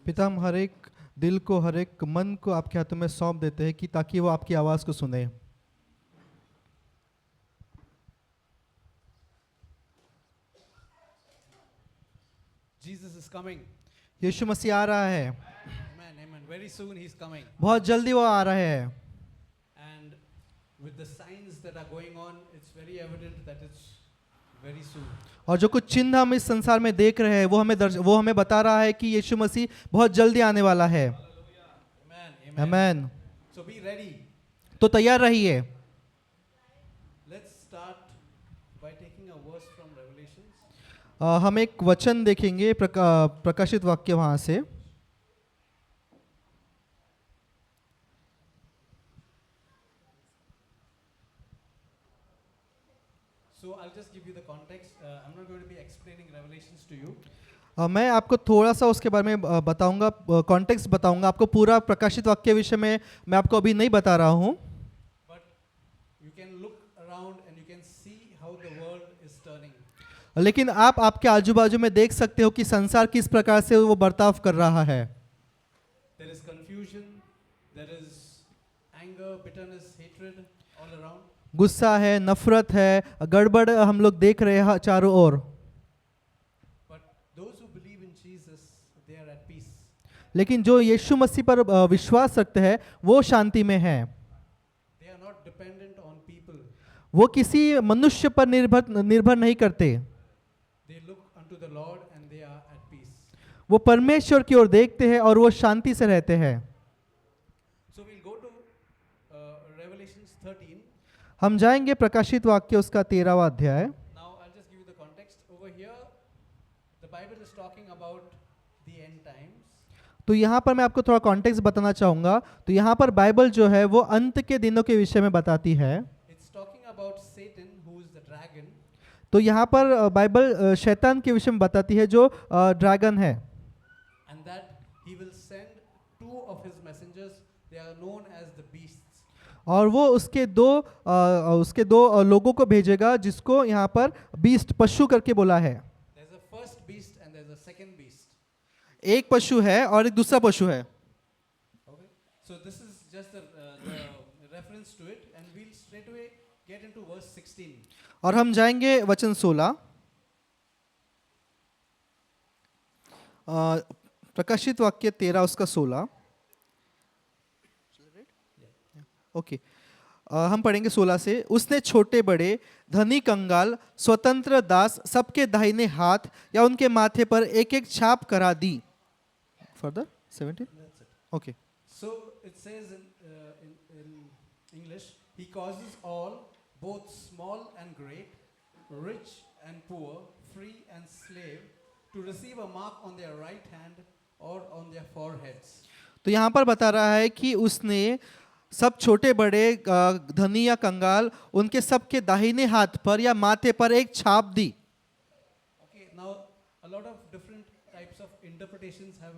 पिता, हम हर एक दिल को, हर एक मन को आपके हाथों में सौंप देते हैं कि ताकि वो आपकी आवाज़ को सुने। Jesus is coming. यीशु मसीह आ रहा है, Amen, amen. Very soon he's coming. बहुत जल्दी वो आ रहा है। And with the signs that are going on, it's very evident that it's very soon. और जो कुछ चिन्ह हम इस संसार में देख रहे हैं वो हमें बता रहा है कि यीशु मसीह बहुत जल्दी आने वाला है। Amen, amen. Amen. So be ready. तो तैयार रहिए। Let's start by taking a verse from Revelations. हम एक वचन देखेंगे, प्रकाशित वाक्य वहाँ से। So I'll just give you the context. I'm not going to be explaining Revelations to you. मैं आपको थोड़ा सा उसके बारे में बताऊंगा, कॉन्टेक्स्ट बताऊंगा आपको। पूरा प्रकाशित वाक्य विषय में मैं आपको अभी नहीं बता रहा हूँ, But you can look around and you can see how the world is turning. लेकिन आप आपके आजू बाजू में देख सकते हो कि संसार किस प्रकार से वो बर्ताव कर रहा है। There is confusion, there is anger, bitterness, hatred all around. गुस्सा है, नफरत है, गड़बड़ हम लोग देख रहे हैं चारों ओर। But those who believe in Jesus, they are at peace. लेकिन जो यीशु मसीह पर विश्वास रखते हैं वो शांति में हैं। They are not dependent on people. वो किसी मनुष्य पर निर्भर नहीं करते। They look unto the Lord and they are at peace. वो परमेश्वर की ओर देखते हैं और वो शांति से रहते हैं। So we'll go to Revelations 13. हम जाएंगे प्रकाशित वाक्य उसका 13वां अध्याय। Now I'll just give you the context. Over here, the Bible is talking about the end times. तो यहाँ पर मैं आपको थोड़ा कॉन्टेक्स्ट बताना चाहूँगा। तो यहाँ पर बाइबल जो है वो अंत के दिनों के विषय में बताती है। It's talking about Satan, who is the dragon, तो यहाँ पर बाइबल शैतान के विषय में बताती है जो ड्रैगन है, and that he will send two of his messengers. They are known as the beasts. और वो उसके दो लोगों को भेजेगा जिसको यहाँ पर बीस्ट, पशु करके बोला है। There's a first beast and there's a second beast. एक पशु है और एक दूसरा पशु है। Okay. So this is just the reference to it, and we'll straight away get into verse 16. और हम जाएंगे वचन 16, प्रकाशित वाक्य 13 उसका 16। ओके, हम पढ़ेंगे 16 से। उसने छोटे बड़े, धनी कंगाल, स्वतंत्र दास सबके दाहिने हाथ या उनके माथे पर एक एक छाप करा दी। Further 17। That's it. Okay, So it says in English, he causes all, both small and great, rich and poor, free and slave, to receive a mark on their right hand or on their foreheads. तो यहाँ पर बता रहा है कि उसने सब छोटे बड़े, धनी या कंगाल, उनके सबके दाहिने हाथ पर या माथे पर एक छाप दी। Okay, now a lot of different types of interpretations have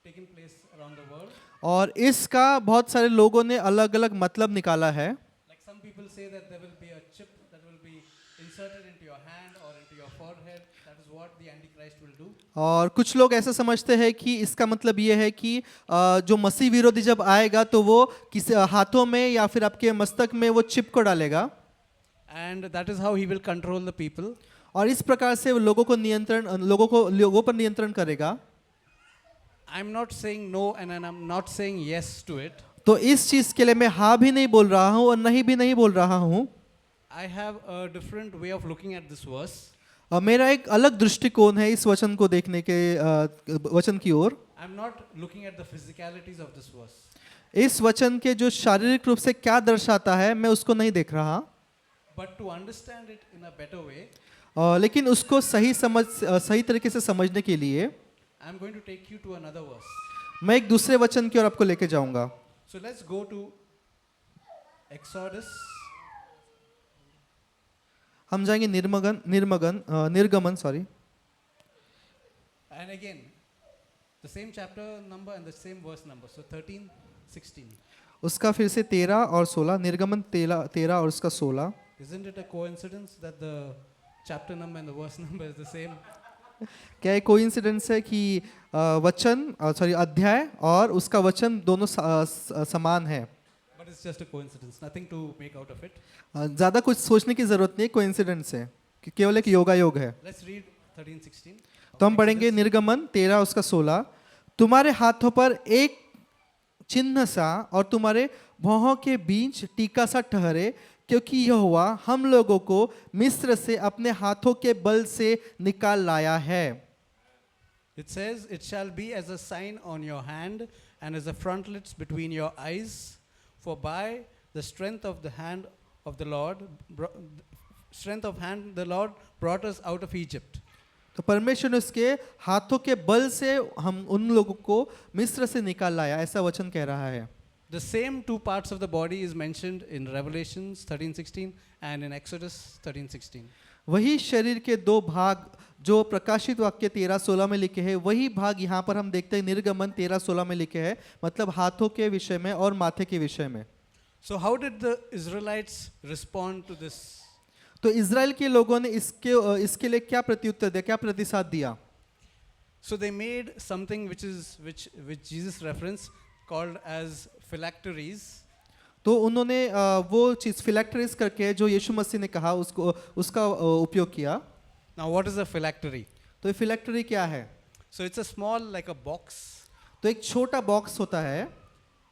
taken place around the world. और इसका बहुत सारे लोगों ने अलग अलग मतलब निकाला है। Like some people say that there will be a chip that will be inserted into your hand or into your forehead. That is what the Antichrist will do. और कुछ लोग ऐसा समझते हैं कि इसका मतलब ये है कि जो मसीह विरोधी जब आएगा तो वो किसी हाथों में या फिर आपके मस्तक में वो चिप को डालेगा, And that is how he will control the people. और इस प्रकार से वो लोगों पर नियंत्रण करेगा। I'm not saying no and I'm not saying yes to it. तो इस चीज के लिए मैं हाँ भी नहीं बोल रहा हूँ और नहीं भी नहीं बोल रहा हूँ। I have a different way of looking at this verse. मेरा एक अलग दृष्टिकोण है इस वचन को देखने के, वचन की ओर। I'm not looking at the physicalities of this verse. इस वचन के जो शारीरिक रूप से क्या दर्शाता है मैं उसको नहीं देख रहा, But to understand it in a better way, लेकिन उसको सही तरीके से समझने के लिए I'm going to take you to another verse. मैं एक दूसरे वचन की ओर आपको लेके जाऊंगा। So let's go to Exodus. हम जाएंगे निर्गमन sorry. And again, the same chapter number and the same verse number. So 13, 16. उसका फिर से 13 और 16, निर्गमन 13 और उसका 16। Isn't it a coincidence that the chapter number and the verse number is the same? क्या ये कोइंसिडेंस है कि अध्याय और उसका वचन दोनों समान है? But it's just a coincidence, nothing to make out of it. ज़्यादा कुछ सोचने की ज़रूरत नहीं, कोइंसिडेंस है कि केवल एक योगायोग है। Let's read 13:16. तो हम पढ़ेंगे निर्गमन 13 उसका 16। तुम्हारे हाथों पर एक चिन्ह सा और तुम्हारे भौहों के बीच टीका सा ठहरे, क्योंकि यहोवा हम लोगों को मिस्र से अपने हाथों के बल से निकाल लाया है। It says, "It shall be as a sign on your hand and as a frontlets between your eyes, for by the strength of the hand of the Lord, the Lord brought us out of Egypt." तो परमेश्वर ने उसके हाथों के बल से हम उन लोगों को मिस्र से निकाल लाया, ऐसा वचन कह रहा है। The same two parts of the body is mentioned in Revelations 13:16 and in Exodus 13:16. वही शरीर के दो भाग जो प्रकाशित वाक्य 13:16 में लिखे हैं, वही भाग यहाँ पर हम देखते हैं निर्गमन 13:16 में लिखे हैं, मतलब हाथों के विषय में और माथे के विषय में। So how did the Israelites respond to this? तो इज़राइल के लोगों ने इसके लिए क्या प्रत्युत्तर दिया, क्या प्रतिसाद दिया? So they made something which Jesus referenced, called as phylacteries. तो उन्होंने वो चीज़ फिलैक्टरीज करके जो यीशु मसीह ने कहा उसका उपयोग किया। Now what is a phylactery? तो ये फिलैक्टरी क्या है? So it's a small, like a box, तो एक छोटा बॉक्स होता है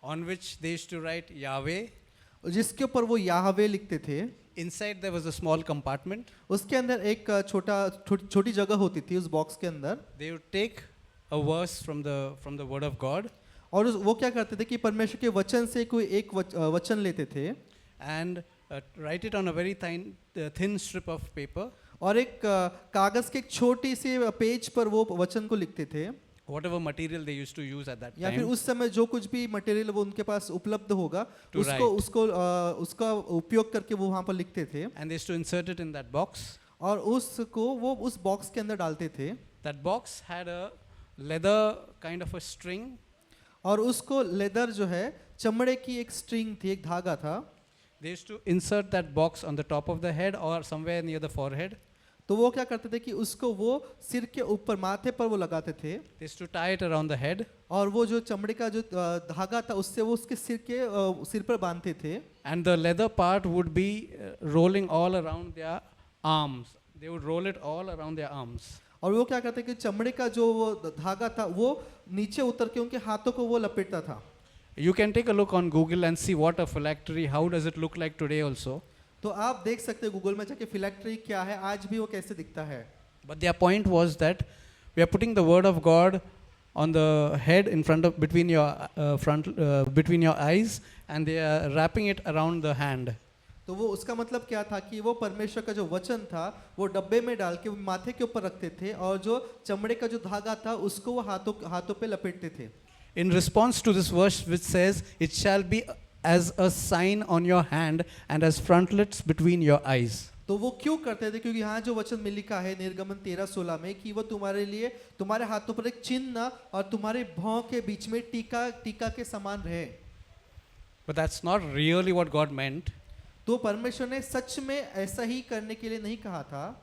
on which they used to write Yahweh. जिसके ऊपर वो याहवे लिखते थे। Inside there was a small compartment. उसके अंदर एक छोटी जगह होती थी उस बॉक्स के अंदर। They would take a verse from the word of God और वो क्या करते थे कि परमेश्वर के वचन से कोई एक वचन लेते थे and write it on a very thin strip of paper. और एक कागज के एक छोटी सी पेज पर वो वचन को लिखते थे, Whatever material they used to use at that या फिर time. उस समय जो कुछ भी मटेरियल वो उनके पास उपलब्ध होगा To उसका उपयोग करके वो वहाँ पर लिखते थे And they used to insert it in that box. और उसको वो उस बॉक्स के अंदर डालते थे। That box had a leather kind of a string. और उसको लेदर जो है चमड़े की एक स्ट्रिंग थी, एक धागा था। They used to insert that box on the top of the head or somewhere near the forehead. तो वो क्या करते थे कि उसको वो सिर के ऊपर माथे पर वो लगाते थे They used to tie it around the head. और वो जो चमड़े का जो धागा था उससे वो उसके सिर पर बांधते थे। And the leather part would be rolling all around their arms. They would roll it all around their arms. और वो क्या करते कि चमड़े का जो वो धागा था वो नीचे उतर के उनके हाथों को वो लपेटता था। You can take a look on Google and see what a phylactery, how does it look like today also. तो आप देख सकते हैं गूगल में जाके फिलैक्टरी क्या है, आज भी वो कैसे दिखता है। But their point was that we are putting the word of God on the head in front of between your eyes, and they are wrapping it around the hand. तो वो उसका मतलब क्या था कि वो परमेश्वर का जो वचन था वो डब्बे में डाल के माथे के ऊपर रखते थे और जो चमड़े का जो धागा था उसको वो हाथों पे लपेटते थे। In response to this verse which says, "It shall be as a sign on your hand and as frontlets between your eyes." तो वो क्यों करते थे? क्योंकि यहाँ जो वचन में लिखा है निर्गमन 13:16 में कि वो तुम्हारे लिए तुम्हारे हाथों पर एक चिन्ह और तुम्हारे भौं के बीच में टीका के समान रहे। But that's not really what God meant, तो परमेश्वर ने सच में ऐसा ही करने के लिए नहीं कहा था,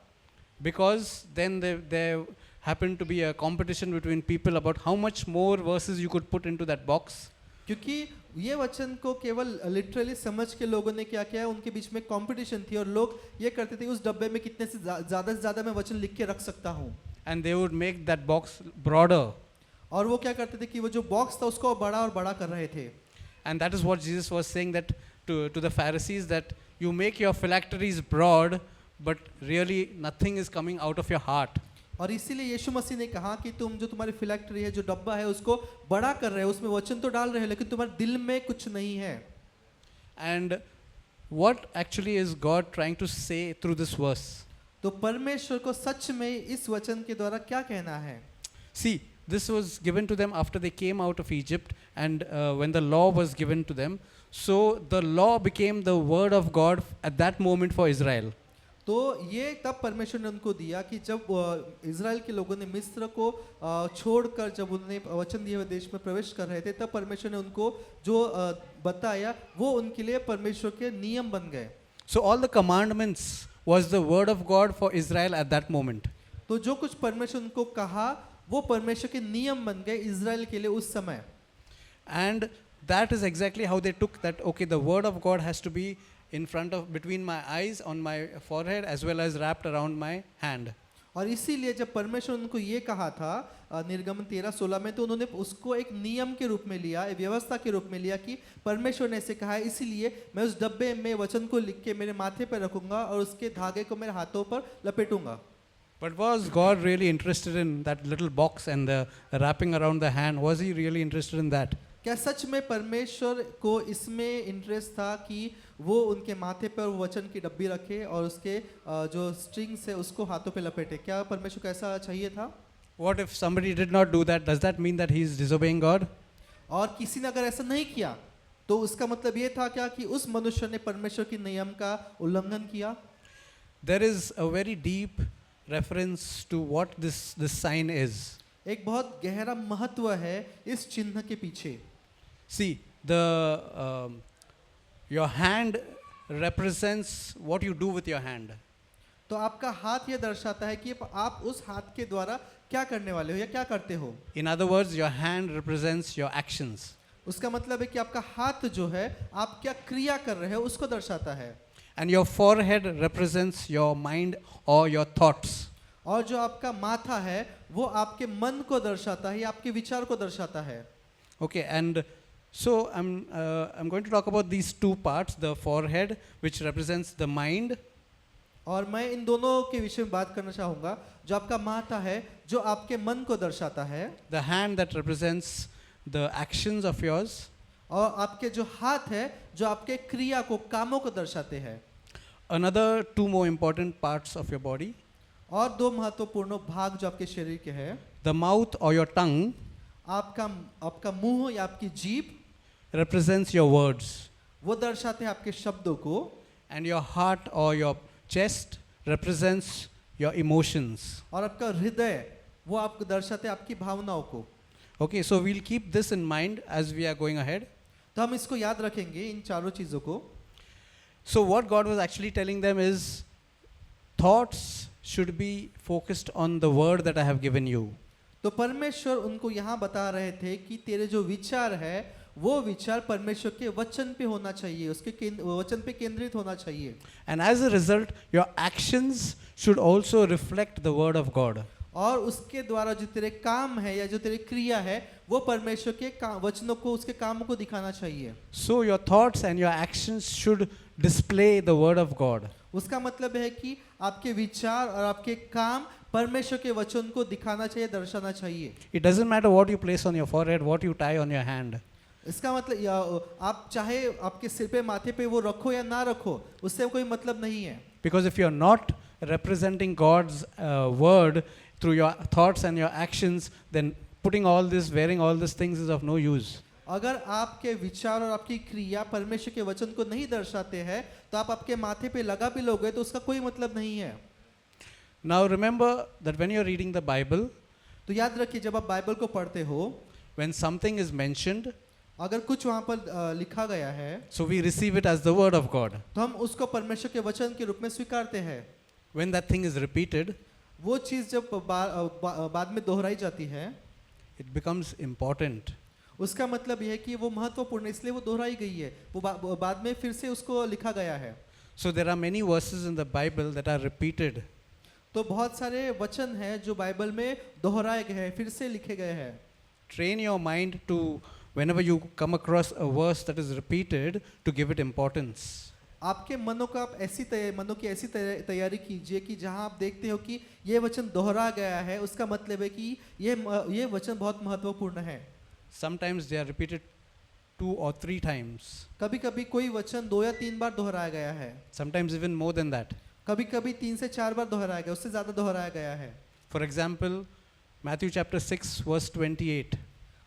because then there happened to be a competition between people about how much more verses you could put into that box. क्योंकि ये वचन को केवल लिटरली समझ के लोगों ने क्या किया, उनके बीच में कंपटीशन थी और लोग ये करते थे उस डब्बे में कितने से ज़्यादा मैं वचन लिख के रख सकता हूँ। And they would make that box broader. और वो क्या करते थे कि वो जो बॉक्स था उसको बड़ा और बड़ा कर रहे थे। And that is what Jesus was saying that to the Pharisees, that you make your phylacteries broad, but really nothing is coming out of your heart. और इसीलिए यीशु मसीह ने कहा कि तुम जो तुम्हारी फिलैक्टरी है, जो डब्बा है, उसको बड़ा कर रहे हो, उसमें वचन तो डाल रहे हो लेकिन तुम्हारे दिल में कुछ नहीं है। And what actually is God trying to say through this verse? तो परमेश्वर को सच में इस वचन के द्वारा क्या कहना है? See, this was given to them after they came out of Egypt, and when the law was given to them. So the law became the word of God at that moment for Israel. तो ये तब परमेश्वर ने उनको दिया कि जब Israel के लोगों ने मिस्र को छोड़कर जब उन्हें वचन दिए हुए देश में प्रवेश कर रहे थे, तब परमेश्वर ने उनको जो बताया वो उनके लिए परमेश्वर के नियम बन गए। So all the commandments was the word of God for Israel at that moment. तो जो कुछ परमेश्वर उनको कहा वो परमेश्वर के नियम बन गए इज़राइल के लिए उस समय। And that is exactly how they took that, okay, the word of God has to be in front of, between my eyes, on my forehead, as well as wrapped around my hand. और इसीलिए जब परमेश्वर उनको ये कहा था निर्गमन 13:16 में, तो उन्होंने उसको एक नियम के रूप में लिया, एक व्यवस्था के रूप में लिया कि परमेश्वर ने ऐसे कहा है, इसीलिए मैं उस डब्बे में वचन को लिख के मेरे माथे पर रखूंगा और उसके धागे को मेरे हाथों पर लपेटूंगा। But was God really interested in that little box and the wrapping around the hand? Was he really interested in that? क्या सच में परमेश्वर को इसमें इंटरेस्ट था कि वो उनके माथे पर वो वचन की डब्बी रखे और उसके जो स्ट्रिंग्स है उसको हाथों पे लपेटे? क्या परमेश्वर को ऐसा चाहिए था? What if somebody did not do that? Does that mean that he is disobeying God? और किसी ने अगर ऐसा नहीं किया तो उसका मतलब ये था क्या कि उस मनुष्य ने परमेश्वर के नियम का उल्लंघन किया? There is a very deep reference to what this sign is. एक बहुत गहरा महत्व है इस चिन्ह के पीछे। See, your hand represents what you do with your hand. तो आपका हाथ ये दर्शाता है कि आप उस हाथ के द्वारा क्या करने वाले हो या क्या करते हो। In other words, your hand represents your actions. उसका मतलब है कि आपका हाथ जो है आप क्या क्रिया कर रहे हो उसको दर्शाता है। And your forehead represents your mind or your thoughts. और जो आपका माथा है वो आपके मन को दर्शाता है या आपके विचार को दर्शाता है। Okay, and so I'm going to talk about these two parts, the forehead, which represents the mind, और मैं इन दोनों के विषय में बात करना चाहूँगा। जो आपका माथा है जो आपके मन को दर्शाता है, the hand that represents the actions of yours, और आपके जो हाथ है जो आपके क्रिया को, कामों को दर्शाते हैं। another two more important parts of your body, और दो महत्वपूर्ण भाग जो आपके शरीर के हैं, the mouth or your tongue आपका मुंह या आपकी जीभ represents your words, वो दर्शाते हैं आपके शब्दों को, and your heart or your chest represents your emotions. और आपका हृदय वो आपको दर्शाते हैं आपकी भावनाओं को। Okay, so we'll keep this in mind as we are going ahead. तो हम इसको याद रखेंगे इन चारों चीजों को। So what God was actually telling them is, thoughts should be focused on the word that I have given you. तो परमेश्वर उनको यहाँ बता रहे थे कि तेरे जो विचार है वो विचार परमेश्वर के वचन पे होना चाहिए, उसके वचन पे केंद्रित होना चाहिए। And as a result, your actions should also reflect the word of God. और उसके द्वारा जो तेरे काम है या जो तेरे क्रिया है वो परमेश्वर के वचनों को, उसके कामों को दिखाना चाहिए। So your thoughts and your actions should display the word of God. उसका मतलब है कि आपके विचार और आपके काम परमेश्वर के वचन को दिखाना चाहिए, दर्शाना चाहिए। It doesn't matter what you place on your forehead, what you tie on your hand. इसका मतलब आप चाहे आपके सिर पे, माथे पे वो रखो या ना रखो, उससे कोई मतलब नहीं है। Because if you're not representing God's word through your thoughts and your actions, then putting all this, wearing all these things is of no use. अगर आपके विचार और आपकी क्रिया परमेश्वर के वचन को नहीं दर्शाते हैं तो आप आपके माथे पे लगा भी लोगे तो उसका कोई मतलब नहीं है। Now remember that when you're reading the Bible, तो याद रखिए जब आप बाइबल को पढ़ते हो, when something is mentioned, अगर कुछ वहाँ पर लिखा गया है so we receive it as the word of God. तो हम उसको परमेश्वर के वचन के रूप में स्वीकारते हैं। When that thing is repeated, वो चीज़ जब बाद में दोहराई जाती है, it becomes important. उसका मतलब यह है कि वो महत्वपूर्ण है, इसलिए वो दोहराई गई है, वो बाद में फिर से उसको लिखा गया है। So there are many verses in the Bible that are repeated. तो बहुत सारे वचन हैं जो बाइबल में दोहराए गए हैं, फिर से लिखे गए हैं। Train your mind to, whenever you come across a verse that is repeated, to give it importance. आपके मनों का आप मनों की ऐसी तैयारी कीजिए कि जहां आप देखते हो कि ये वचन दोहरा गया है, उसका मतलब है कि ये वचन बहुत महत्वपूर्ण है। Sometimes they are repeated 2 or 3 times. कभी-कभी कोई वचन 2 या 3 बार दोहराया गया है, Sometimes even more than that. कभी-कभी 3 से 4 बार दोहराया गया, उससे ज़्यादा दोहराया गया है। For example, Matthew chapter 6 verse 28.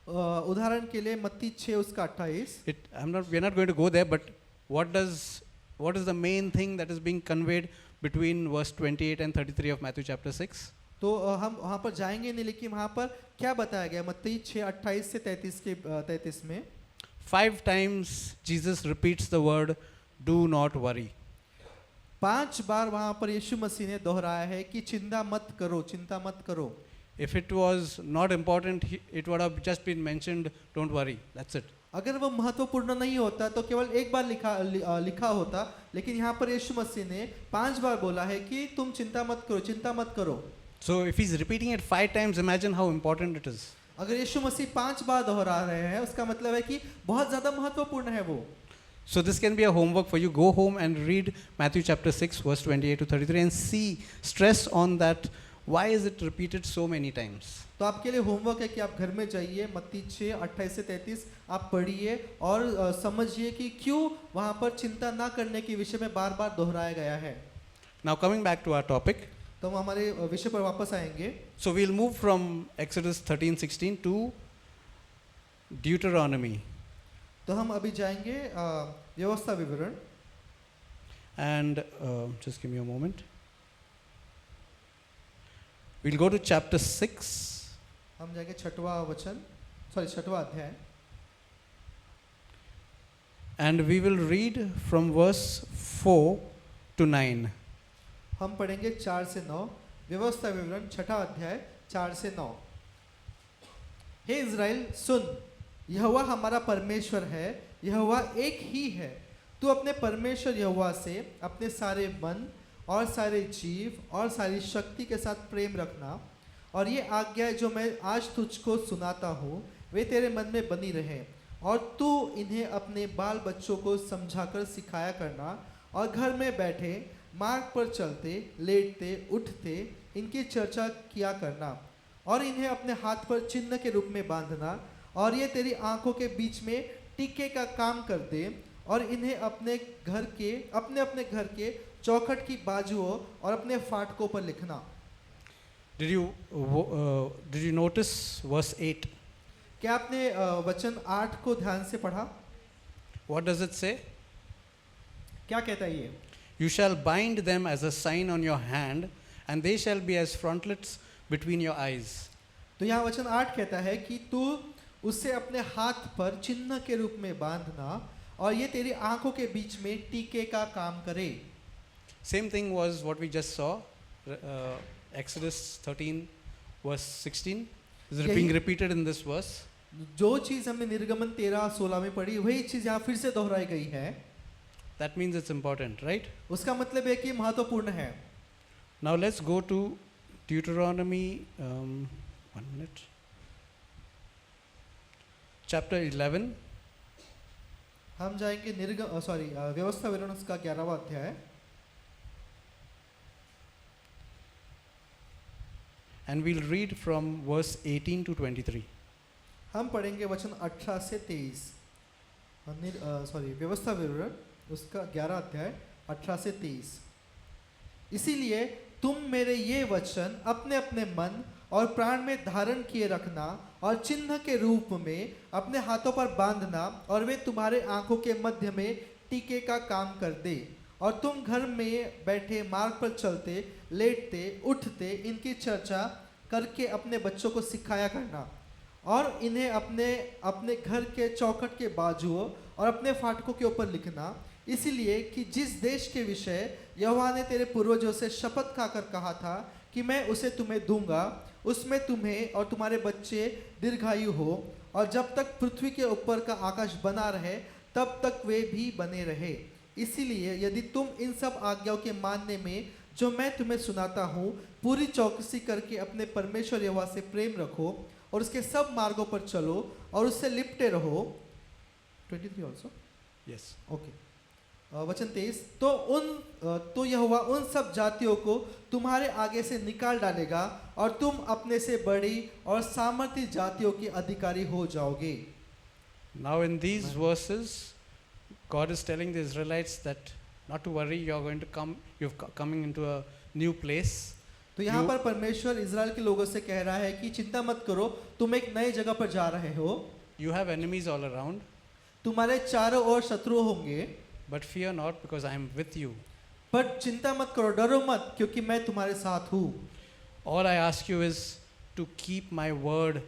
उदाहरण के लिए मत्ती 6 उसका 28। We are not going to go there, but what is the main thing that is being conveyed between verse 28 and 33 of Matthew chapter 6? तो हम वहाँ पर जाएंगे नहीं, लेकिन वहाँ पर क्या बताया गया मत्ती 6:28 से 33 में? 5 times Jesus repeats the word, do not worry. 5 बार वहां पर यीशु मसीह ने दोहराया है कि चिंता मत करो, चिंता मत करो। If it was not important, it would have just been mentioned, don't worry, that's it. अगर वो महत्वपूर्ण नहीं होता तो केवल एक बार लिखा होता, लेकिन यहाँ पर यीशु मसीह ने 5 बार बोला है कि तुम चिंता मत करो, चिंता मत करो। So if he's repeating it 5 times, imagine how important it is. अगर यीशु मसीह 5 बार दोहरा रहे हैं, उसका मतलब है कि बहुत ज्यादा महत्वपूर्ण है वो। So this can be a homework for you. Go home and read Matthew chapter 6 verse 28 to 33 and see, stress on that, why is it repeated so many times. तो आपके लिए होमवर्क है कि आप घर में जाइए, मत्ती 6:28 से 33 आप पढ़िए और समझिए कि क्यों वहाँ पर चिंता ना करने के विषय में बार बार दोहराया गया है। Now coming back to our topic. तो हम हमारे विषय पर वापस आएंगे। So we'll move from Exodus 13:16 to Deuteronomy. तो हम अभी जाएंगे व्यवस्था विवरण। And just give me a moment. We'll go to chapter 6. हम जाएंगे छठवां अध्याय। And we will read from verse 4 to 9. हम पढ़ेंगे 4 से 9। व्यवस्था विवरण 6वां अध्याय 4 से 9। हे इज़राइल सुन, यहोवा हमारा परमेश्वर है, यहोवा एक ही है। तू अपने परमेश्वर यहोवा से अपने सारे मन और सारे जीव और सारी शक्ति के साथ प्रेम रखना, और ये आज्ञाएं जो मैं आज तुझको सुनाता हूँ वे तेरे मन में बनी रहे, और तू इन्हें अपने बाल बच्चों को समझाकर सिखाया करना, और घर में बैठे मार्ग पर चलते लेटते उठते इनकी चर्चा किया करना, और इन्हें अपने हाथ पर चिन्ह के रूप में बांधना, और ये तेरी आंखों के बीच में टीके का काम कर दे, और इन्हें अपने अपने घर के चौखट की बाजुओं और अपने फाटकों पर लिखना। Did you notice verse 8? क्या आपने वचन 8 को ध्यान से पढ़ा? What does it say? क्या कहता है ये? You shall bind them as a sign on your hand, and they shall be as frontlets between your eyes. तो यहाँ वचन 8 कहता है कि तू उसे अपने हाथ पर चिन्ह के रूप में बांधना, और ये तेरी आंखों के बीच में टीके का काम करे। Same thing was what we just saw, Exodus 13 verse 16 is being repeated in this verse. जो चीज हमने निर्गमन 13-16 में पढ़ी, वही चीज यहाँ फिर से दोहराई गई है। That means it's important, right? उसका मतलब है कि महत्वपूर्ण है। Now let's go to Deuteronomy, 1 minute. Chapter 11. हम जाएंगे व्यवस्था विवरण उसका 11वां अध्याय। And we'll read from verse 18 to 23. हम पढ़ेंगे वचन 18 से 23। व्यवस्था विवरण उसका 11 अध्याय 18 से 23। इसीलिए तुम मेरे ये वचन अपने अपने मन और प्राण में धारण किए रखना, और चिन्ह के रूप में अपने हाथों पर बांधना, और वे तुम्हारे आंखों के मध्य में टीके का काम कर दे, और तुम घर में बैठे मार्ग पर चलते लेटते उठते इनकी चर्चा करके अपने बच्चों को सिखाया करना, और इन्हें अपने अपने घर के चौखट के बाजुओं और अपने फाटकों के ऊपर लिखना, इसलिए कि जिस देश के विषय यहोवा ने तेरे पूर्वजों से शपथ खाकर कहा था कि मैं उसे तुम्हें दूंगा, उसमें तुम्हें और तुम्हारे बच्चे दीर्घायु हो, और जब तक पृथ्वी के ऊपर का आकाश बना रहे तब तक वे भी बने रहे। इसीलिए यदि तुम इन सब आज्ञाओं के मानने में जो मैं तुम्हें सुनाता हूँ पूरी चौकसी करके अपने परमेश्वर यहोवा से प्रेम रखो, और उसके सब मार्गों पर चलो और उससे लिपटे रहो। 23 ऑल्सो? Yes. ओके। वचन 23, तो यहोवा उन सब जातियों को तुम्हारे आगे से निकाल डालेगा, और तुम अपने से बड़ी और सामर्थी जातियों के अधिकारी हो जाओगे। Now in these verses, God is telling the Israelites that not to worry, you're coming into a new place. तो यहाँ पर परमेश्वर इज़राइल के लोगों से कह रहा है कि चिंता मत करो, तुम एक नई जगह पर जा रहे हो। You have enemies all around. तुम्हारे चारों ओर शत्रु होंगे। But fear not, because I am with you. पर चिंता मत करो, डरो मत, क्योंकि मैं तुम्हारे साथ हूँ। All I ask you is to keep my word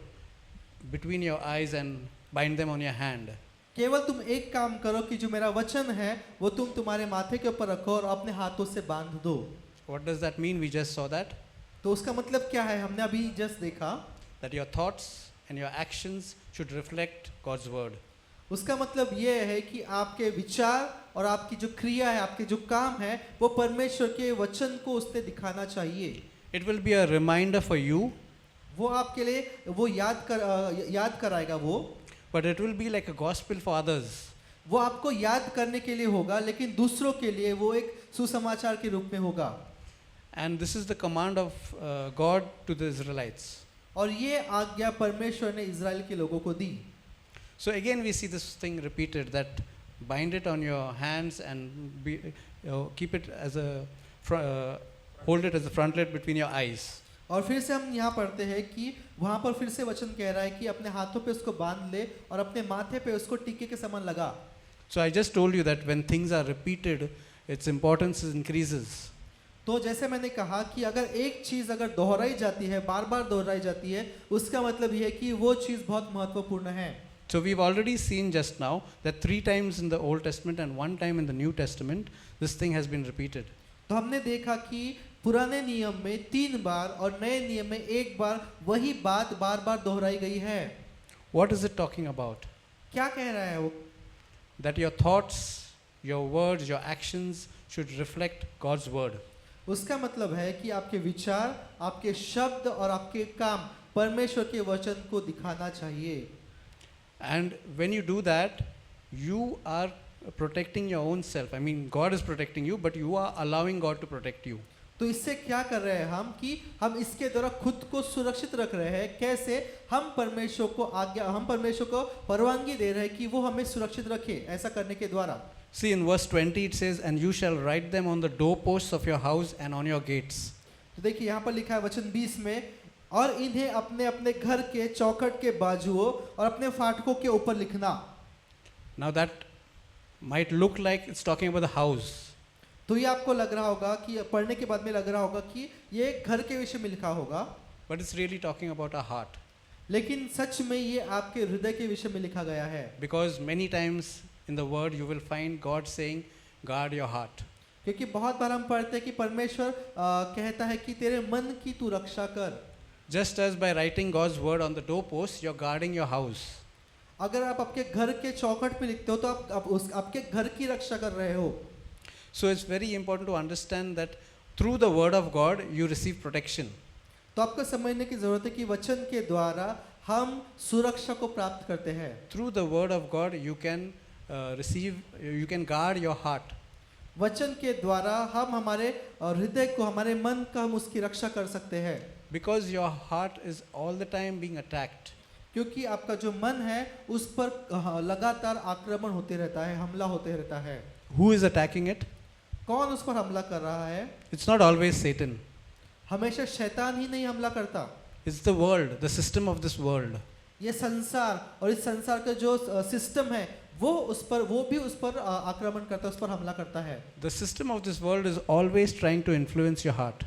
between your eyes and bind them on your hand. केवल तुम एक काम करो कि जो मेरा वचन है वो तुम तुम्हारे माथे के ऊपर रखो और अपने हाथों से बांध दो। What does that mean? We just saw that. तो उसका मतलब क्या है? हमने अभी जस्ट देखा। That your thoughts and your actions should reflect God's word. उसका मतलब ये है कि आपके विचार और आपकी जो क्रिया है, आपके जो काम है, वो परमेश्वर के वचन को उससे दिखाना चाहिए। It will be a reminder for you, वो आपके लिए वो याद कराएगा वो, but it will be like a gospel for others. वो आपको याद करने के लिए होगा, लेकिन दूसरों के लिए वो एक सुसमाचार के रूप में होगा। And this is the command of God to the Israelites. और ये आज्ञा परमेश्वर ने इज़राइल के लोगों को दी। So again we see this thing repeated, that bind it on your hands and keep it as a hold it as a frontlet between your eyes. और फिर से हम यहाँ पढ़ते हैं कि वहाँ पर फिर से वचन कह रहा है कि अपने हाथों पे उसको बांध ले और अपने माथे पे उसको टीके के समान लगा। So I just told you that when things are repeated, its importance increases. तो जैसे मैंने कहा कि अगर एक चीज़ अगर दोहराई जाती है, बार बार दोहराई जाती है, उसका मतलब ये है कि वो चीज़ बहुत महत्वपूर्ण है। So we've already seen just now that 3 times in the Old Testament and 1 time in the New Testament, this thing has been repeated. तो हमने देखा कि पुराने नियम में 3 बार और नए नियम में 1 बार वही बात बार बार दोहराई गई है। What is it talking about? क्या कह रहा है वो? That your thoughts, your words, your actions should reflect God's word. उसका मतलब है कि आपके विचार, आपके शब्द और आपके काम परमेश्वर के वचन को दिखाना चाहिए। And when you do that, you are protecting your own self. I mean, God is protecting you, but you are allowing God to protect you. तो इससे क्या कर रहे हैं हम कि हम इसके द्वारा खुद को सुरक्षित रख रहे हैं। कैसे? हम परमेश्वर को परवानगी दे रहे हैं कि वो हमें सुरक्षित रखे, ऐसा करने के द्वारा। See, in verse 20 it says, and you shall write them on the doorposts of your house and on your gates. तो देखिए यहाँ पर लिखा है वचन 20 में, और इन्हें अपने अपने घर के चौखट के बाजुओं और अपने फाटकों के ऊपर लिखना। Now that might look like it's talking about the house. तो ये आपको लग रहा होगा कि पढ़ने के बाद में लग रहा होगा कि ये घर के विषय में लिखा होगा, But it's really talking about our heart. लेकिन सच में ये आपके हृदय के विषय में लिखा गया है। Because many times in the word you will find God saying, guard your heart. क्योंकि बहुत बार हम पढ़ते हैं कि परमेश्वर कहता है कि तेरे मन की तू रक्षा कर। Just as by writing God's word on the doorpost, you're guarding your house. अगर आप आपके घर के चौखट पे लिखते हो तो आप आपके घर की रक्षा कर रहे हो। So it's very important to understand that through the word of God you receive protection. तो आपको समझने की जरूरत है कि वचन के द्वारा हम सुरक्षा को प्राप्त करते हैं। Through the word of God you can you can guard your heart. वचन के द्वारा हम हमारे हृदय को, हमारे मन का हम उसकी रक्षा कर सकते हैं। Because your heart is all the time being attacked. क्योंकि आपका जो मन है उस पर लगातार आक्रमण होते रहता है, हमला होते रहता है। Who is attacking it? कौन उस पर हमला कर रहा है? It's not always Satan. हमेशा शैतान ही नहीं हमला करता, It's the world, the system of this world. ये संसार और इस संसार का जो सिस्टम है वो भी उस पर आक्रमण करता है, उस पर हमला करता है। The system of this world is always trying to influence your heart.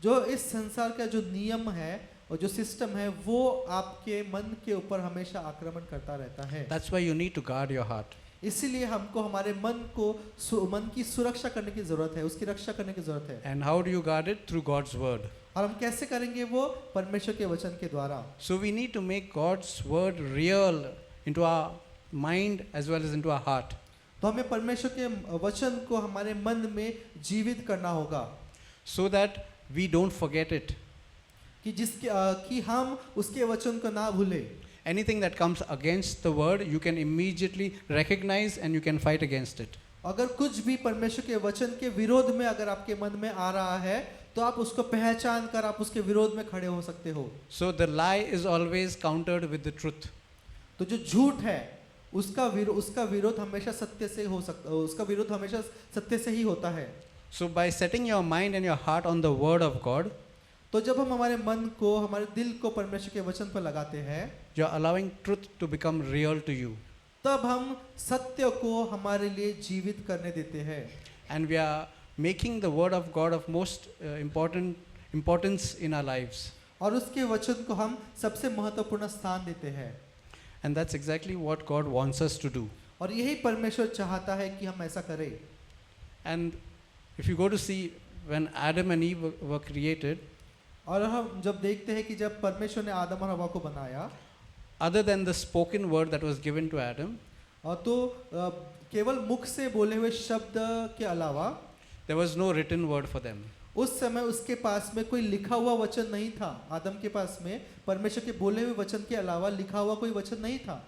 जो इस संसार का जो नियम है और जो सिस्टम है वो आपके मन के ऊपर हमेशा आक्रमण करता रहता है। That's why you need to guard your heart. इसीलिए हमको हमारे मन की सुरक्षा करने की जरूरत है, उसकी रक्षा करने की जरूरत है। And how do you guard it? Through God's word. और हम कैसे करेंगे वो? परमेश्वर के वचन के द्वारा। So we need to make God's word real into our mind as well as into our heart. तो हमें परमेश्वर के वचन को हमारे मन में जीवित करना होगा, So that we don't forget it. कि हम उसके वचन को ना भूले। Anything that comes against the word, you can immediately recognize and you can fight against it. अगर कुछ भी परमेश्वर के वचन के विरोध में अगर आपके मन में आ रहा है तो आप उसको पहचान कर आप उसके विरोध में खड़े हो सकते हो। So the lie is always countered with the truth. तो जो झूठ है उसका विरोध हमेशा सत्य से हो सकता, उसका विरोध हमेशा सत्य से ही होता है। So by setting your mind and your heart on the word of God, तो जब हम हमारे मन को, हमारे दिल को परमेश्वर के वचन पर लगाते हैं, you are allowing truth to become real to you. तब हम सत्य को हमारे लिए जीवित करने देते हैं। And we are making the word of God of most importance in our lives. और उसके वचन को हम सबसे महत्वपूर्ण स्थान देते हैं। And that's exactly what God wants us to do. और यही परमेश्वर चाहता है कि हम ऐसा करें. And if you go to see when Adam and Eve were created, और हम जब देखते हैं कि जब परमेश्वर ने आदम और हवा को बनाया, other than the spoken word that was given to Adam, तो केवल मुख से बोले हुए शब्द के अलावा there was no written word for them. उस समय उसके पास में कोई लिखा हुआ वचन नहीं था. आदम के पास में परमेश्वर के बोले हुए वचन के अलावा लिखा हुआ कोई वचन नहीं था.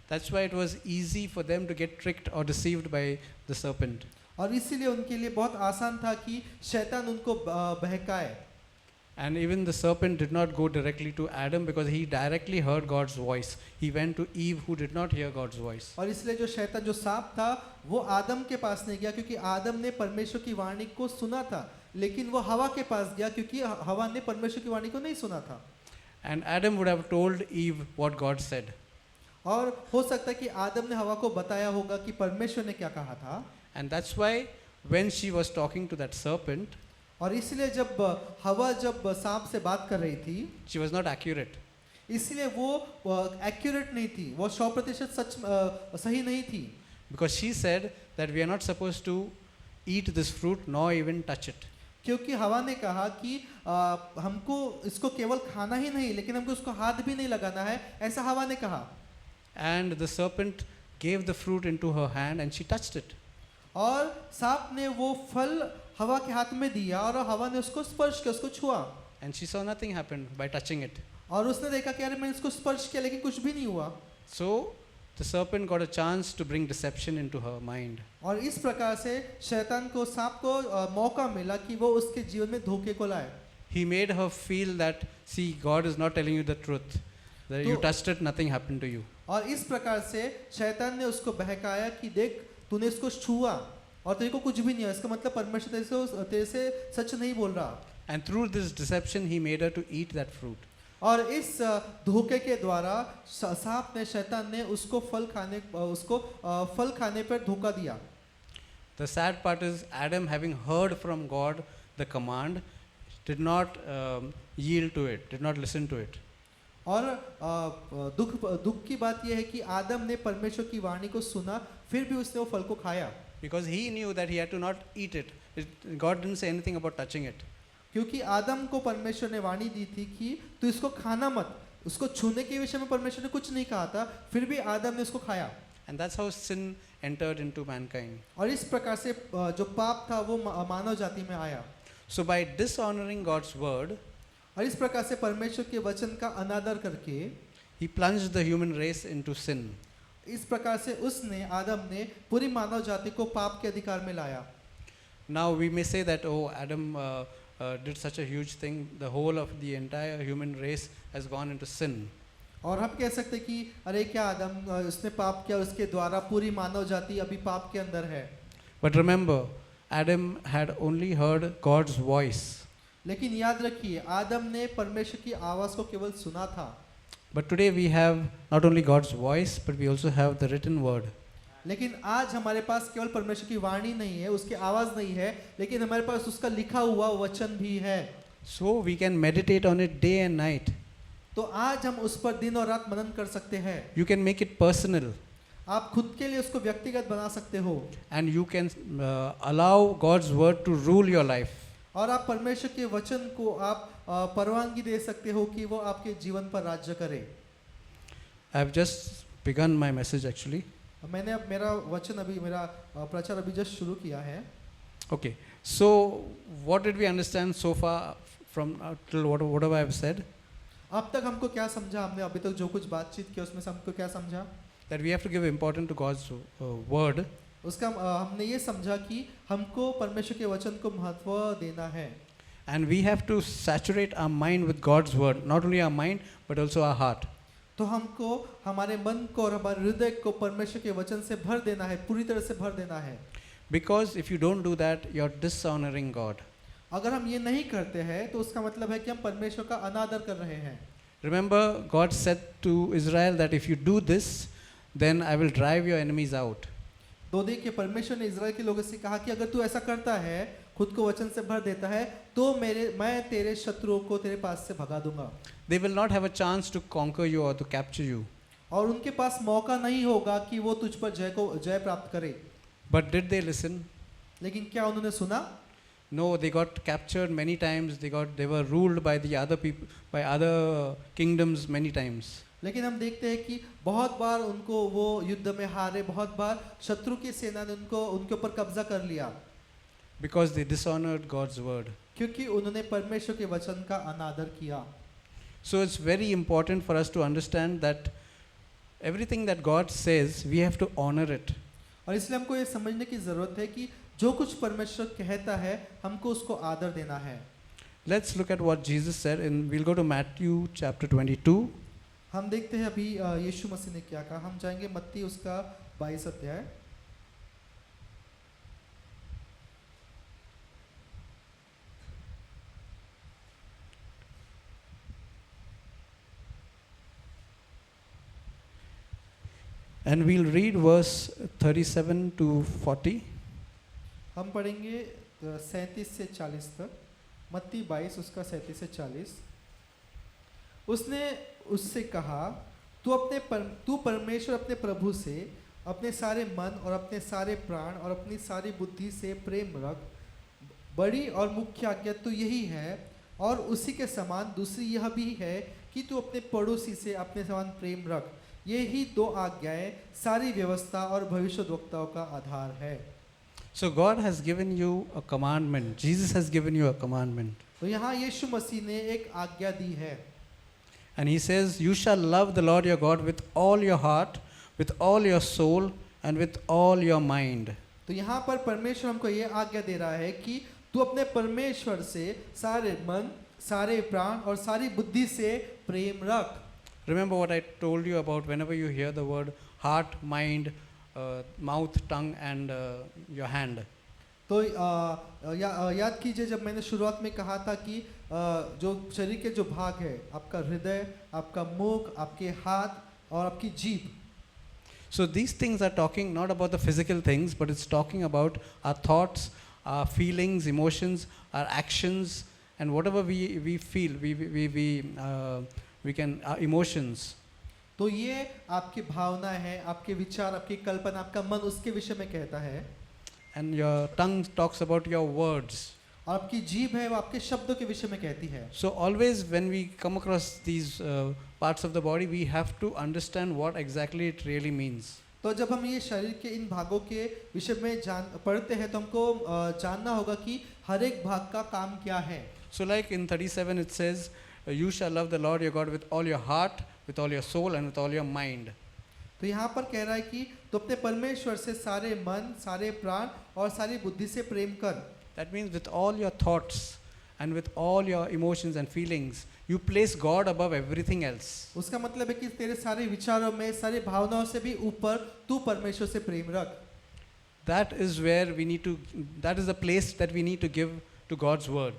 That's why it was easy for them to get tricked or deceived by the serpent. और इसीलिए उनके लिए बहुत आसान था कि शैतान उनको बहकाए. And even the serpent did not go directly to Adam because he directly heard God's voice. He went to Eve who did not hear God's voice. और इसलिए जो शैतान जो सांप था वो आदम के पास नहीं गया क्योंकि आदम ने परमेश्वर की वाणी को सुना था, लेकिन वो हवा के पास गया क्योंकि हवा ने परमेश्वर की वाणी को नहीं सुना था. And Adam would have told Eve what God said. और हो सकता है कि आदम ने हवा को बताया होगा कि परमेश्वर ने क्या कहा था. And that's why when she was talking to that serpent, और इसलिए जब हवा जब सांप से बात कर रही थी, she was not accurate. इसलिए वो एक्यूरेट नहीं थी, वो 100% सच सही नहीं थी. Because she said that we are not supposed to eat this fruit nor even touch it. क्योंकि हवा ने कहा कि हमको इसको केवल खाना ही नहीं लेकिन हमको उसको हाथ भी नहीं लगाना है, ऐसा हवा ने कहा. And the serpent gave the fruit into her hand and she touched it. और सांप ने वो फल हवा के हाथ में दिया और हवा ने उसको स्पर्श किया, उसको छुआ. And she saw nothing happen by touching it. और उसने देखा कि अरे मैंने इसको स्पर्श किया लेकिन कुछ भी नहीं हुआ. So the serpent got a chance to bring deception into her mind. और इस प्रकार से शैतान को सांप को मौका मिला कि वो उसके जीवन में धोखे को लाए. He made her feel that, see, God is not telling you the truth. That you touched it, nothing happened to you. और इस प्रकार से शैतान ने उसको बहकाया कि देख तूने इसको छुआ और तेरे को कुछ भी नहीं है, इसका मतलब परमेश्वर तेरे से सच नहीं बोल रहा. And through this deception, he made her to eat that fruit. और इस धोखे के द्वारा सांप ने शैतान ने उसको फल खाने पर धोखा दिया. The sad part is Adam, having heard from God the command, did not yield to it, did not listen to it. और दुख की बात यह है कि आदम ने परमेश्वर की वाणी को सुना, फिर भी उसने वो फल को खाया. Because he knew that he had to not eat it. God didn't say anything about touching it. क्योंकि आदम को परमेश्वर ने वाणी दी थी कि तू इसको खाना मत, उसको छूने के विषय में परमेश्वर ने कुछ नहीं कहा था, फिर भी आदम ने उसको खाया. And that's how sin entered into mankind. और इस प्रकार से जो पाप था वो मानव जाति में आया. So by dishonoring God's word, और इस प्रकार से परमेश्वर के वचन का अनादर करके he plunged the human race into sin. इस प्रकार से उसने आदम ने पूरी मानव जाति को पाप के अधिकार में लाया. Now we may say that, oh, Adam did such a huge thing, the whole of the entire human race has gone into sin. और हम कह सकते कि अरे क्या आदम उसने पाप किया, उसके द्वारा पूरी मानव जाति अभी पाप के अंदर है. But remember, Adam had only heard God's voice. लेकिन याद रखिए आदम ने परमेश्वर की आवाज को केवल सुना था. But today we have not only God's voice, but we also have the written word. लेकिन आज हमारे पास केवल परमेश्वर की वाणी नहीं है, उसकी आवाज नहीं है, लेकिन हमारे पास उसका लिखा हुआ वचन भी है. So we can meditate on it day and night. तो आज हम उस पर दिन और रात मनन कर सकते हैं. You can make it personal. आप खुद के लिए उसको व्यक्तिगत बना सकते हो. And you can allow God's word to rule your life. और आप परमेश्वर के वचन को आप परवानगी दे सकते हो कि वो आपके जीवन पर राज्य करे. I have just begun my message actually. मैंने अब मेरा प्रचार अभी जस्ट शुरू किया है. Okay, so what did we understand so far from till whatever I have said? अब तक हमको क्या समझा, हमने अभी तक जो कुछ बातचीत की उसमें से हमको क्या समझा? That we have to give importance to God's word. उसका हमने ये समझा कि हमको परमेश्वर के वचन को महत्व देना है. And we have to saturate our mind with God's word, not only our mind but also our heart. तो हमको हमारे मन को और हमारे हृदय को परमेश्वर के वचन से भर देना है, पूरी तरह से भर देना है. Because if you don't do that, you're dishonoring God. अगर हम ये नहीं करते हैं तो उसका मतलब है कि हम परमेश्वर का अनादर कर रहे हैं. Remember, God said to Israel that if you do this, then I will drive your enemies out. तो देखिए परमेश्वर ने इज़राइल के लोगों से कहा कि अगर तू ऐसा करता है, खुद को वचन से भर देता है, तो मैं तेरे शत्रुओं को तेरे पास से भगा दूंगा. They will not have a chance to conquer you or to capture you. और उनके पास मौका नहीं होगा कि वो तुझ पर जय प्राप्त करे। But did they listen? लेकिन क्या उन्होंने सुना? No, they got captured many times. They were ruled by the other people, by other kingdoms many times. लेकिन हम देखते हैं कि बहुत बार उनको वो युद्ध में हारे, बहुत बार शत्रु की सेना ने उनके ऊपर कब्जा कर लिया, Because they dishonored God's word. क्योंकि उन्होंने परमेश्वर के वचन का अनादर किया। So it's very important for us to understand that everything that God says, we have to honor it. और इसलिए हमको ये समझने की ज़रूरत है कि जो कुछ परमेश्वर कहता है हमको उसको आदर देना है। Let's look at what Jesus said, and we'll go to Matthew chapter 22. हम देखते हैं अभी यीशु मसीह ने क्या कहा। हम जाएंगे मत्ती उसका 22 अध्याय। And we'll read verse 37 to 40. हम पढ़ेंगे 37 से 40 तक। मत्ती 22 उसका 37 से 40। उसने उससे कहा, तू परमेश्वर अपने प्रभु से अपने सारे मन और अपने सारे प्राण और अपनी सारी बुद्धि से प्रेम रख। बड़ी और मुख्य आज्ञा तो यही है, और उसी के समान दूसरी यह भी है कि तू अपने पड़ोसी से अपने समान प्रेम रख। ये ही दो आज्ञाएं सारी व्यवस्था और भविष्यद्वक्ताओं का आधार है। So God has given you a commandment. Jesus has given you a commandment. तो यहाँ यीशु मसीह ने एक आज्ञा दी है। And he says, you shall love the Lord your God with all your heart, with all your soul, and with all your mind. तो यहाँ पर परमेश्वर हमको ये आज्ञा दे रहा है कि तू अपने परमेश्वर से सारे मन, सारे प्राण और सारी बुद्धि से प्रेम रख। Remember what I told you about whenever you hear the word heart, mind, mouth, tongue, and your hand. तो याद कीजिए जब मैंने शुरुआत में कहा था कि जो शरीर के जो भाग है, आपका हृदय, आपका मुख, आपके हाथ और आपकी जीभ। So these things are talking not about the physical things, but it's talking about our thoughts, our feelings, emotions, our actions, and whatever we feel, we can our emotions. तो ये आपकी भावना है, आपके विचार, आपकी कल्पना, आपका मन, उसके विषय में कहता है। And your tongue talks about your words. और आपकी जीभ है वो आपके शब्दों के विषय में कहती है। So always when we come across these parts of the body, we have to understand what exactly it really means. तो जब हम ये शरीर के इन भागों के विषय में पढ़ते हैं तो हमको जानना होगा कि हर एक भाग का काम क्या है। So like in 37 it says, you shall love the Lord your God with all your heart, with all your soul, and with all your mind. तो यहाँ पर कह रहा है कि तो अपने परमेश्वर से सारे मन, सारे प्राण और सारी बुद्धि से प्रेम कर। That means with all your thoughts and with all your emotions and feelings, you place God above everything else. उसका मतलब है कि तेरे सारे विचारों में, सारी भावनाओं से भी ऊपर तू परमेश्वर से प्रेम रख। That is where we need to, that is the place that we need to give to God's word.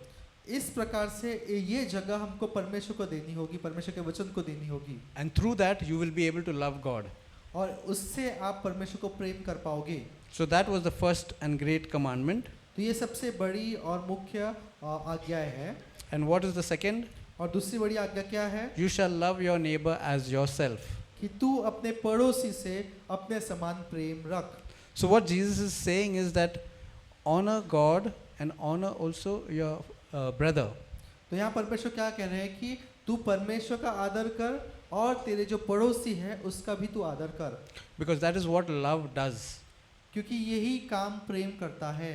इस प्रकार से ये जगह हमको परमेश्वर को देनी होगी, परमेश्वर के वचन को देनी होगी। And through that you will be able to love God. और उससे आप परमेश्वर को प्रेम कर पाओगे। So that was the first and great commandment. तो ये सबसे बड़ी और मुख्य आज्ञा है। And what is the second? और दूसरी बड़ी आज्ञा क्या है? You shall love your neighbor as yourself. कि तू अपने पड़ोसी से अपने समान प्रेम रख। So what Jesus is saying is that honor God and honor also your brother. तो यहाँ परमेश्वर क्या कह रहे हैं कि तू परमेश्वर का आदर कर और तेरे जो पड़ोसी है उसका भी तू आदर कर। Because that is what love does. क्योंकि यही काम प्रेम करता है।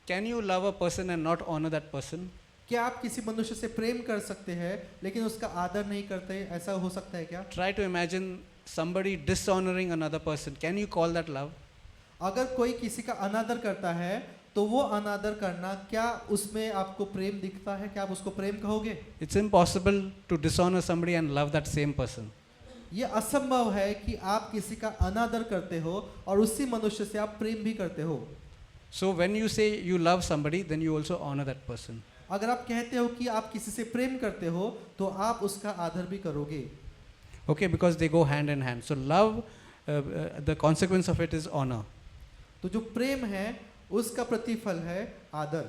Can you love a person and not honor that person? क्या आप किसी मनुष्य से प्रेम कर सकते हैं लेकिन उसका आदर नहीं करते? ऐसा हो सकता है क्या? Try to imagine somebody dishonoring another person. Can you call that love? अगर कोई किसी का अनादर करता है तो वो अनादर करना, क्या उसमें आपको प्रेम दिखता है? क्या आप उसको प्रेम कहोगे? It's impossible to dishonor somebody and love that same person. ये असंभव है कि आप किसी का अनादर करते हो और उसी मनुष्य से आप प्रेम भी करते हो। So when you say you love somebody, then you also honor that person. अगर आप कहते हो कि आप किसी से प्रेम करते हो तो आप उसका आदर भी करोगे। Okay, because they go hand in hand. So love, the consequence of it is honor. तो जो प्रेम है उसका प्रतिफल है आदर।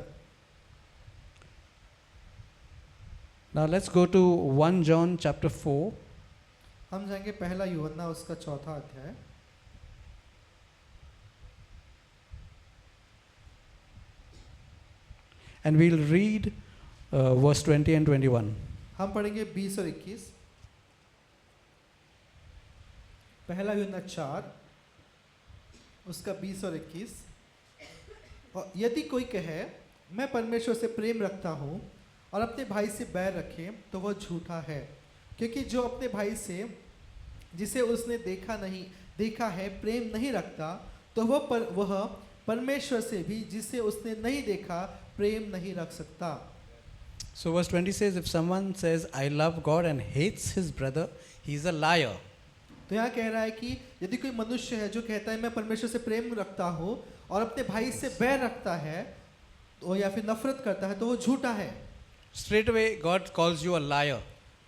Now let's go to 1 John chapter 4. हम जाएंगे पहला यूहन्ना उसका 4 अध्याय। And we'll read verse 20 and 21. हम पढ़ेंगे 20 और 21। पहला यूहन्ना 4 उसका 20 और 21। और यदि कोई कहे मैं परमेश्वर से प्रेम रखता हूँ और अपने भाई से बैर रखे तो वह झूठा है, क्योंकि जो अपने भाई से जिसे उसने देखा है प्रेम नहीं रखता तो वह परमेश्वर से भी जिसे उसने नहीं देखा प्रेम नहीं रख सकता। So verse 20 says, if someone says, I love God and hates his brother, he is a liar. तो यहाँ कह रहा है कि यदि कोई मनुष्य है जो कहता है मैं परमेश्वर से प्रेम रखता हूँ और अपने भाई से बैर रखता है तो या फिर नफरत करता है तो वो झूठा है। Straight away, God calls you a liar.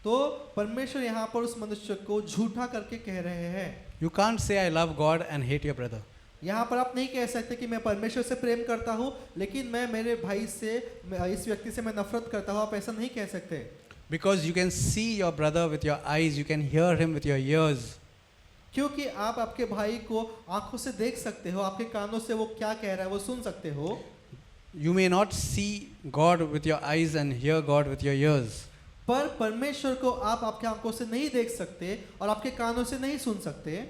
तो परमेश्वर यहाँ पर उस मनुष्य को झूठा करके कह रहे हैं। You can't say, I love God and hate your brother. यहाँ पर आप नहीं कह सकते कि मैं परमेश्वर से प्रेम करता हूँ लेकिन मैं मेरे भाई से इस व्यक्ति से मैं नफरत करता हूँ, आप ऐसा नहीं कह सकते। Because you can see your brother with your eyes, you can hear him with your ears. क्योंकि आप आपके भाई को आंखों से देख सकते हो, आपके कानों से वो क्या कह रहा है वो सुन सकते हो। You may not see God with your eyes and hear God with your ears. पर परमेश्वर को आप आपके आंखों से नहीं देख सकते और आपके कानों से नहीं सुन सकते।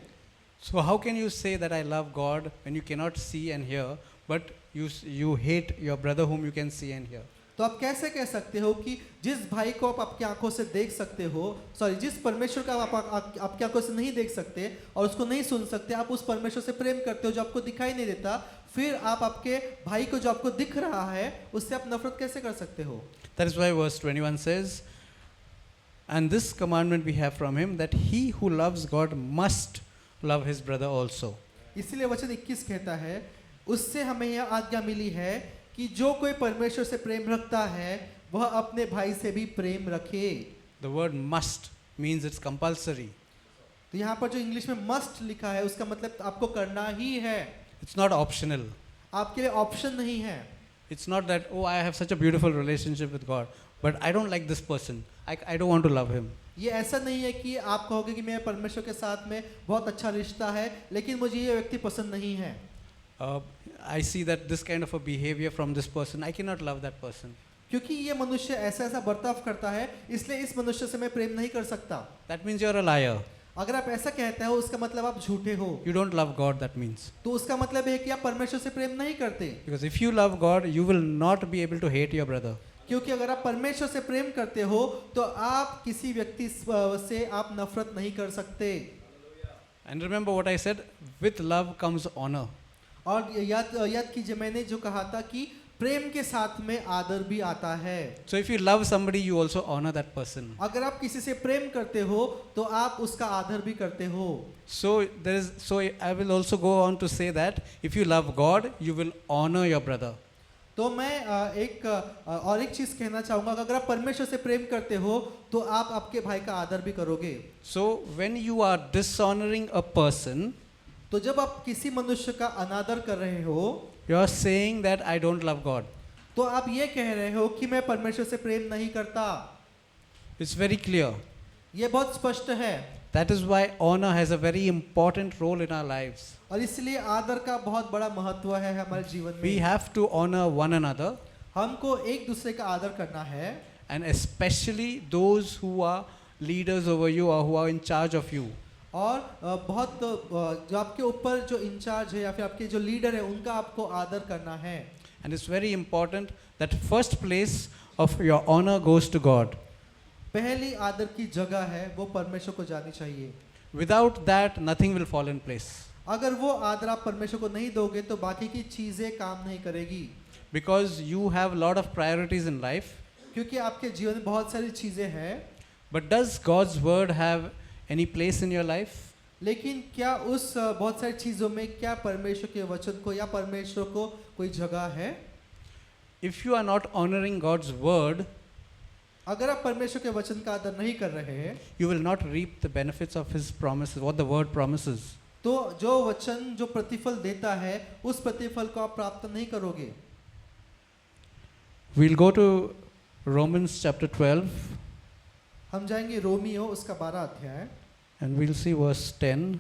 So how can you say that I love God when you cannot see and hear, but you hate your brother whom you can see and hear? तो आप कैसे कह सकते हो कि जिस भाई को आप आपकी आंखों से देख सकते हो, जिस परमेश्वर का आप आपकी आंखों से नहीं देख सकते और उसको नहीं सुन सकते, आप उस परमेश्वर से प्रेम करते हो जो आपको दिखाई नहीं देता, फिर आप आपके भाई को जो आपको दिख रहा है उससे आप नफरत कैसे कर सकते हो? That is why verse 21 says, and this commandment we have from him, that he who loves God must love his brother also. इसलिए वचन 21 कहता है, उससे हमें यह आज्ञा मिली है कि जो कोई परमेश्वर से प्रेम रखता है वह अपने भाई से भी प्रेम रखे। The word must means it's compulsory. तो यहाँ पर जो इंग्लिश में मस्ट लिखा है उसका मतलब आपको करना ही है, It's not optional. आपके लिए ऑप्शन नहीं है। It's not that, oh, I have such a beautiful relationship with God, but I don't like this person. I don't want to love him. ये ऐसा नहीं है कि आप कहोगे कि मेरे परमेश्वर के साथ में बहुत अच्छा रिश्ता है लेकिन मुझे ये व्यक्ति पसंद नहीं है। I see that this kind of a behavior from this person, I cannot love that person. क्योंकि ये मनुष्य ऐसा ऐसा बर्ताव करता है इसलिए इस मनुष्य से मैं प्रेम नहीं कर सकता। That means you're a liar. अगर आप ऐसा कहते हो उसका मतलब आप झूठे हो। You don't love God, that means. तो उसका मतलब है कि आप परमेश्वर से प्रेम नहीं करते। Because if you love God, you will not be able to hate your brother. क्योंकि अगर आप परमेश्वर से प्रेम करते हो तो आप किसी व्यक्ति से आप नफरत नहीं कर सकते। And remember what I said, with love comes honor. और याद कीजिए मैंने जो कहा था कि प्रेम के साथ में आदर भी आता है। So if you love somebody, you also honor that person. अगर आप किसी से प्रेम करते हो तो आप उसका आदर भी करते हो। So I will also go on to say that if you love God, you will honor your brother. तो मैं और एक चीज कहना चाहूंगा, अगर आप परमेश्वर से प्रेम करते हो तो आप आपके भाई का आदर भी करोगे। So when you are dishonoring a person, तो जब आप किसी मनुष्य का अनादर कर रहे हो, you are saying that I don't love God. तो आप ये कह रहे हो कि मैं परमेश्वर से प्रेम नहीं करता। It's very clear. ये बहुत स्पष्ट है। That is why honor has a very important role in our lives. और इसलिए आदर का बहुत बड़ा महत्व है हमारे जीवन में। We have to honor one another, हमको एक दूसरे का आदर करना है, and especially those who are leaders over you or who are in charge of you. और बहुत जो आपके ऊपर जो इंचार्ज है या फिर आपके जो लीडर है उनका आपको आदर करना है। And it's very important that first place of your honor goes to God. पहली आदर की जगह है वो परमेश्वर को जानी चाहिए। Without that, nothing will fall in place. अगर वो आदर आप परमेश्वर को नहीं दोगे तो बाकी की चीजें काम नहीं करेगी। Because you have a lot of priorities in life. क्योंकि आपके जीवन में बहुत सारी चीजें हैं। But does God's word have any place in your life? लेकिन क्या उस बहुत सारी चीजों में क्या परमेश्वर के वचन को या परमेश्वर को कोई जगह है? If you are not honoring God's word, अगर आप परमेश्वर के वचन का आदर नहीं कर रहे हैं, you will not reap the benefits of His promises, what the word promises. तो जो वचन जो प्रतिफल देता है उस प्रतिफल को आप प्राप्त नहीं करोगे। We'll go to Romans chapter 12. हम जाएंगे रोमियो उसका 12 अध्याय। and we'll see verse 10.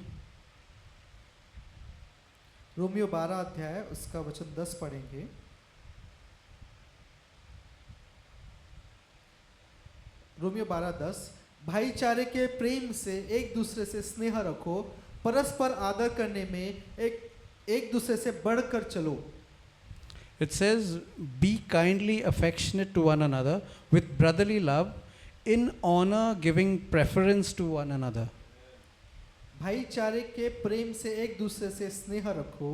Romeo 12 अध्याय उसका वचन 10 पढ़ेंगे। रोमियो 12:10 भाईचारे के प्रेम से एक दूसरे से स्नेह रखो, परस्पर आदर करने में एक दूसरे से बढ़कर चलो। It says, be kindly affectionate to one another with brotherly love, in honor giving preference to one another. भाईचारे के प्रेम से एक दूसरे से स्नेह रखो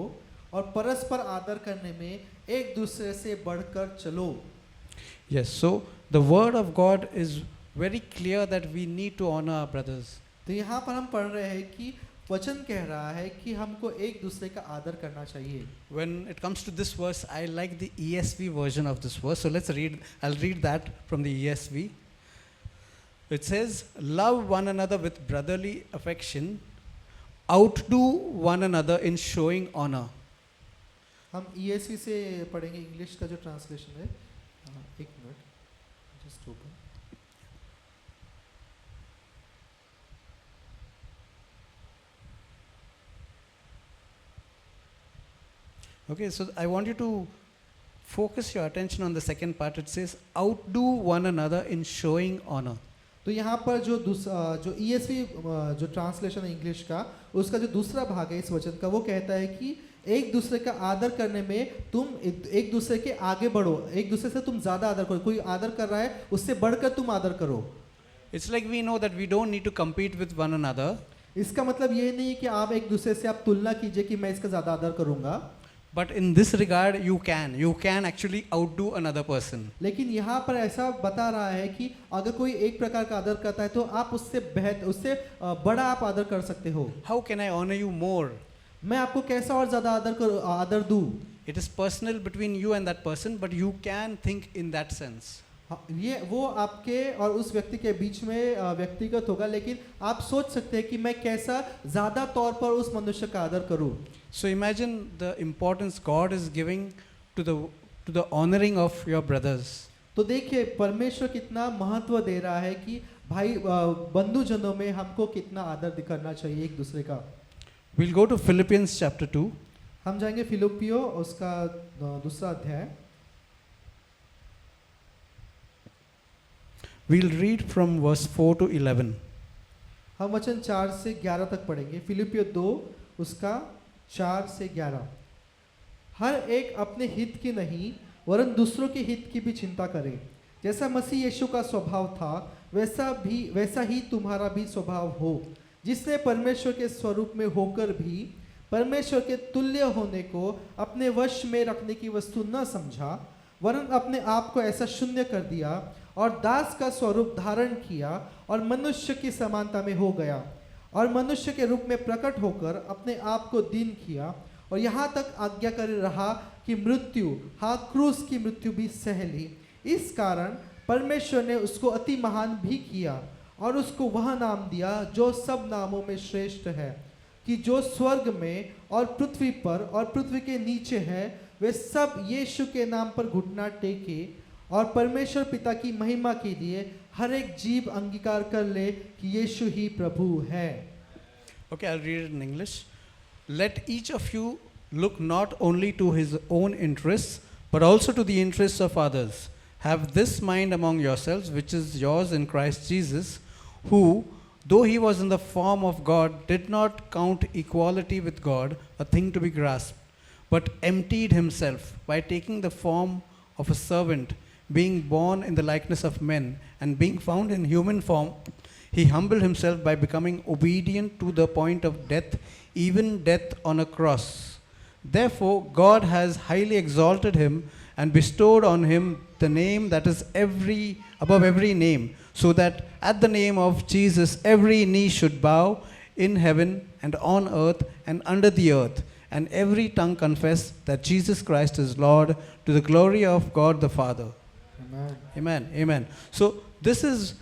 और परस्पर आदर करने में एक दूसरे से बढ़कर चलो। Yes, so the word of God is very clear that we need to honor our brothers. तो यहाँ पर हम पढ़ रहे हैं कि वचन कह रहा है कि हमको एक दूसरे का आदर करना चाहिए। When it comes to this verse, I like the ESV version of this verse. So I'll read that from the ESV. It says, love one another with brotherly affection, outdo one another in showing honor. हम ESV से पढ़ेंगे, English का जो translation है। एक minute, just open. Okay, so I want you to focus your attention on the second part. It says, outdo one another in showing honor. तो यहाँ पर जो ESV जो ट्रांसलेशन है इंग्लिश का, उसका जो दूसरा भाग है इस वचन का, वो कहता है कि एक दूसरे का आदर करने में तुम एक दूसरे के आगे बढ़ो, एक दूसरे से तुम ज्यादा आदर करो। कोई आदर कर रहा है, उससे बढ़कर तुम आदर करो। It's like we know that we don't need to compete with one another. इसका मतलब ये नहीं कि आप एक दूसरे से आप तुलना कीजिए कि मैं इसका ज्यादा आदर करूंगा। But in this regard, you can actually outdo another person. लेकिन यहाँ पर ऐसा बता रहा है कि अगर कोई एक प्रकार का आदर करता है तो आप उससे बड़ा आप आदर कर सकते हो। How can I honor you more? मैं आपको कैसा और ज्यादा आदर दूं? It is personal between you and that person, but you can think in that sense. ये वो आपके और उस व्यक्ति के बीच में व्यक्तिगत होगा, लेकिन आप सोच सकते हैं कि मैं कैसा ज्यादा तौर पर उस मनुष्य का आदर करूं। So imagine the importance God is giving to the honoring of your brothers. तो देखिए परमेश्वर कितना महत्व दे रहा है कि भाई बंधुजनों में हमको कितना आदर दिखाना चाहिए एक दूसरे का। We'll go to Philippians chapter 2. हम जाएंगे फिलिप्पियों उसका दूसरा अध्याय। We'll read from verse 4 to 11. हम वचन 4 से 11 तक पढ़ेंगे। फिलिप्पियों 2 उसका 4 से 11। हर एक अपने हित की नहीं वरन दूसरों के हित की भी चिंता करे। जैसा मसीह यीशु का स्वभाव था वैसा ही तुम्हारा भी स्वभाव हो, जिसने परमेश्वर के स्वरूप में होकर भी परमेश्वर के तुल्य होने को अपने वश में रखने की वस्तु न समझा, वरन अपने आप को ऐसा शून्य कर दिया और दास का स्वरूप धारण किया और मनुष्य की समानता में हो गया और मनुष्य के रूप में प्रकट होकर अपने आप को दीन किया और यहाँ तक आज्ञाकारी रहा कि मृत्यु, हाँ क्रूस की मृत्यु भी सह ली। इस कारण परमेश्वर ने उसको अति महान भी किया और उसको वह नाम दिया जो सब नामों में श्रेष्ठ है, कि जो स्वर्ग में और पृथ्वी पर और पृथ्वी के नीचे है वे सब यीशु के नाम पर घुटना टेके और परमेश्वर पिता की महिमा के लिए हर एक जीव अंगीकार कर ले कि यीशु ही प्रभु है। Okay, I'll read it in English. Let each of you look not only to his own interests, but also to the interests of others. Have this mind among yourselves, which is yours in Christ Jesus, who, though he was in the form of God, did not count equality with God a thing to be grasped, but emptied himself by taking the form of a servant, being born in the likeness of men, and being found in human form, he humbled himself by becoming obedient to the point of death, even death on a cross. Therefore, God has highly exalted him and bestowed on him the name that is above every name, so that at the name of Jesus every knee should bow in heaven and on earth and under the earth, and every tongue confess that Jesus Christ is Lord, to the glory of God the Father. Amen. Amen. Amen. So this is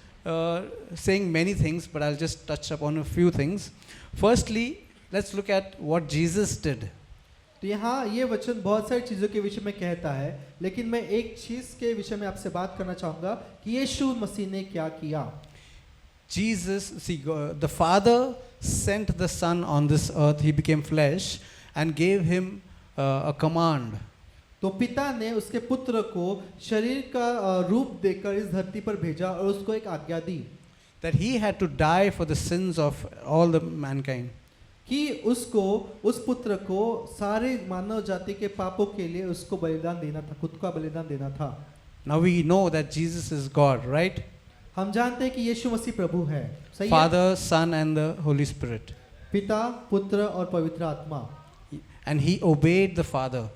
saying many things, but I'll just touch upon a few things. Firstly, let's look at what Jesus did. तो यहाँ ये वचन बहुत सारी चीज़ों के विषय में कहता है, लेकिन मैं एक चीज़ के विषय में आपसे बात करना चाहूँगा कि यीशु मसीह ने क्या किया। Jesus, see, the Father sent the Son on this earth, he became flesh, and gave him a command. तो पिता ने उसके पुत्र को शरीर का रूप देकर इस धरती पर भेजा और उसको एक आज्ञा दी That he had to die for the sins of all the mankind. कि उसको उस पुत्र को सारे मानव जाति के पापों के लिए उसको बलिदान देना था, खुद का बलिदान देना था. Now we know that Jesus is God, right? हम जानते हैं कि यीशु मसीह प्रभु है, सही है? Father, Son, and the Holy Spirit. पिता, पुत्र और पवित्र आत्मा. And he obeyed the Father.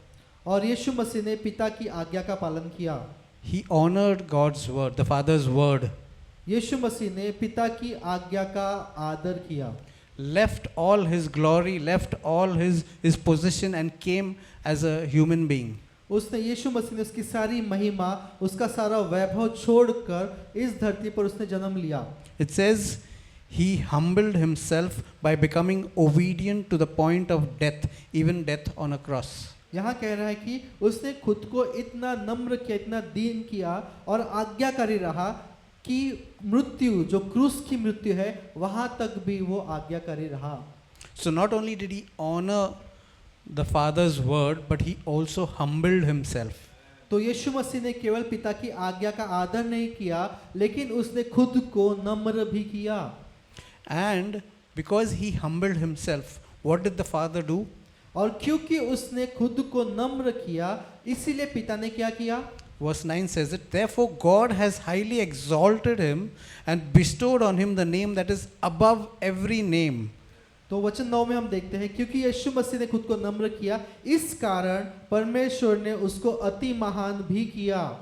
और यीशु मसीह ने पिता की आज्ञा का पालन किया. He honored God's word, the Father's word. यीशु मसीह ने पिता की आज्ञा का आदर किया. Left all his glory, left all his position, and came as a human being. उसने यीशु मसीह ने उसकी सारी महिमा, उसका सारा वैभव छोड़कर इस धरती पर उसने जन्म लिया. It says he humbled himself by becoming obedient to the point of death, even death on a cross. यहाँ कह रहा है कि उसने खुद को इतना नम्र किया, इतना दीन किया और आज्ञाकारी रहा कि मृत्यु, जो क्रूस की मृत्यु है, वहां तक भी वो आज्ञाकारी रहा. So not only did he honor the Father's word, but he also humbled himself. तो यीशु मसीह ने केवल पिता की आज्ञा का आदर नहीं किया, लेकिन उसने खुद को नम्र भी किया. And because he humbled himself, what did the Father do? और क्योंकि उसने खुद को नम्र किया, इसीलिए पिता ने क्या किया? Verse 9 says it, therefore God has highly exalted him and bestowed on him the name that is above every name. तो वचन 9 में हम देखते हैं, क्योंकि यीशु मसीह ने खुद को नम्र किया, इस कारण परमेश्वर ने उसको अति महान भी किया.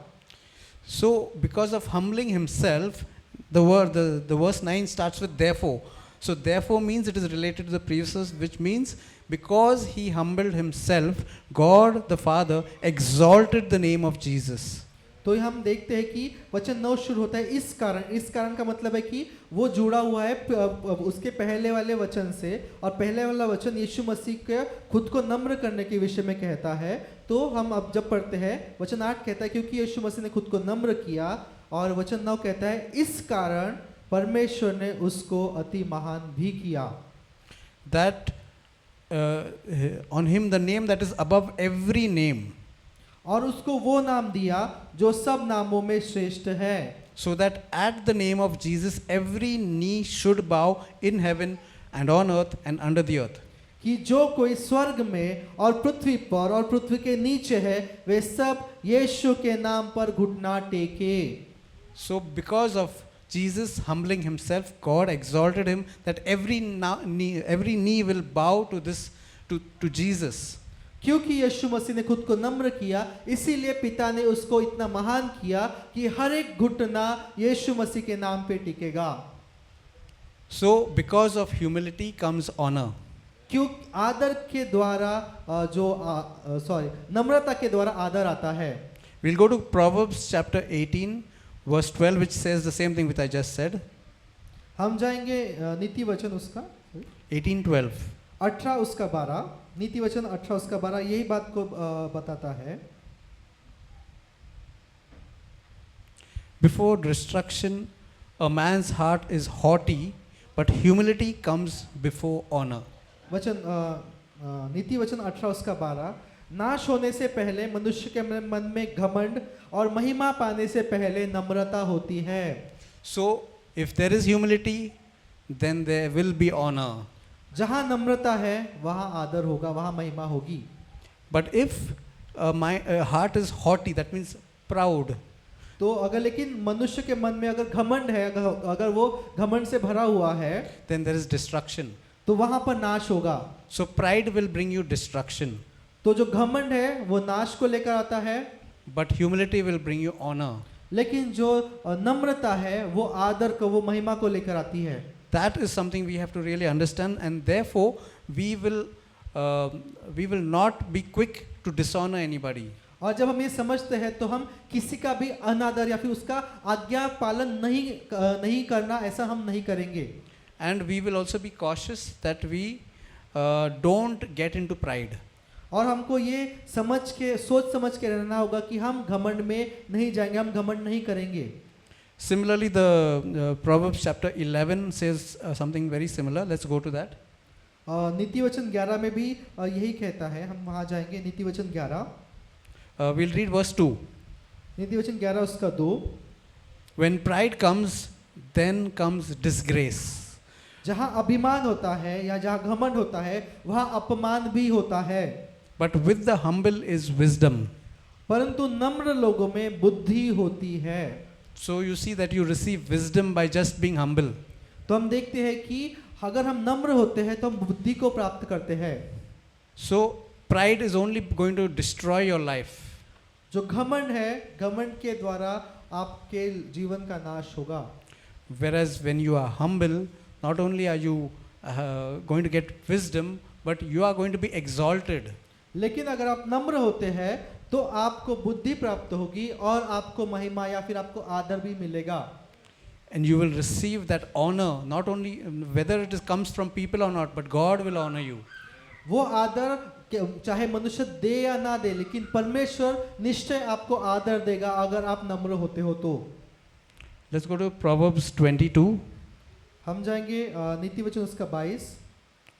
So because of humbling himself, the verse 9 starts with therefore. So therefore means it is related to the previous verse, which means because he humbled himself, God the Father exalted the name of Jesus. तो हम देखते हैं कि वचन 9 शुरू होता है इस कारण का मतलब है कि वो जुड़ा हुआ है उसके पहले वाले वचन से, और पहले वाला वचन यीशु मसीह के खुद को नम्र करने के विषय में कहता है. तो हम अब जब पढ़ते हैं, वचन 8 कहता है क्योंकि यीशु मसीह ने खुद को नम्र किया, और वचन 9 कहता है इस कारण परमेश्वर ने उसको अति महान भी किया. That on him the name that is above every name. और उसको वो नाम दिया जो सब नामों में श्रेष्ठ है. So that at the name of Jesus every knee should bow in heaven and on earth and under the earth. कि जो कोई स्वर्ग में और पृथ्वी पर और पृथ्वी के नीचे है, वे सब यीशु के नाम पर घुटना टेके. So because of Jesus humbling himself, God exalted him that every knee will bow to Jesus. क्योंकि यीशु मसीह ने खुद को नम्र किया, इसीलिए पिता ने उसको इतना महान किया कि हर एक घुटना यीशु मसीह के नाम पे टिकेगा. So because of humility comes honor. क्यों? आदर के द्वारा नम्रता के द्वारा आदर आता है. We'll go to Proverbs chapter 18 verse 12, which says the same thing which I just said. हम जाएंगे नीति वचन उसका 18:12. 18 उसका 12, नीति वचन 18 उसका 12 यही बात को बताता है. Before destruction a man's heart is haughty, but humility comes before honor. वचन नीति वचन 18 उसका 12, नाश होने से पहले मनुष्य के मन में घमंड और महिमा पाने से पहले नम्रता होती है. So if there is humility, then there will be honor. जहाँ नम्रता है वहाँ आदर होगा, वहाँ महिमा होगी. But if my heart is haughty, that means proud. तो अगर लेकिन मनुष्य के मन में अगर घमंड है, अगर वो घमंड से भरा हुआ है, then there is destruction. तो वहाँ पर नाश होगा. So pride will bring you destruction. तो जो घमंड है वो नाश को लेकर आता है, but humility will bring you honor. लेकिन जो नम्रता है वो आदर को, वो महिमा को लेकर आती है. That is something we have to really understand, and therefore we will not be quick to dishonor anybody. और जब हम ये समझते हैं तो हम किसी का भी अनादर या फिर उसका आज्ञा पालन नहीं करना, ऐसा हम नहीं करेंगे. And we will also be cautious that we don't get into pride. और हमको ये सोच समझ के रहना होगा कि हम घमंड में नहीं जाएंगे, हम घमंड नहीं करेंगे. Similarly, the Proverbs chapter 11 says something very similar. Let's go to that. नीति वचन 11 में भी यही कहता है, हम वहाँ जाएंगे। नीति वचन 11, We'll read verse 2. नीति वचन 11 उसका 2। When pride comes, then comes disgrace. जहाँ अभिमान होता है या जहाँ घमंड होता है वहाँ अपमान भी होता है, But with the humble is wisdom. परंतु नम्र लोगों में बुद्धि होती है। So you see that you receive wisdom by just being humble. तो हम देखते हैं कि अगर हम नम्र होते हैं तो हम बुद्धि को प्राप्त करते हैं। So pride is only going to destroy your life. जो घमंड है, घमंड के द्वारा आपके जीवन का नाश होगा। Whereas when you are humble, not only are you going to get wisdom, but you are going to be exalted. लेकिन अगर आप नम्र होते हैं तो आपको बुद्धि प्राप्त होगी और आपको महिमा या फिर आपको आदर भी मिलेगा। And you will receive that honor, not only whether it comes from people or not, but God will honor you. वो आदर चाहे मनुष्य दे या ना दे, लेकिन परमेश्वर निश्चय आपको आदर देगा अगर आप नम्र होते हो तो। Let's go to Proverbs 22. हम जाएंगे नीति वचन उसका 22,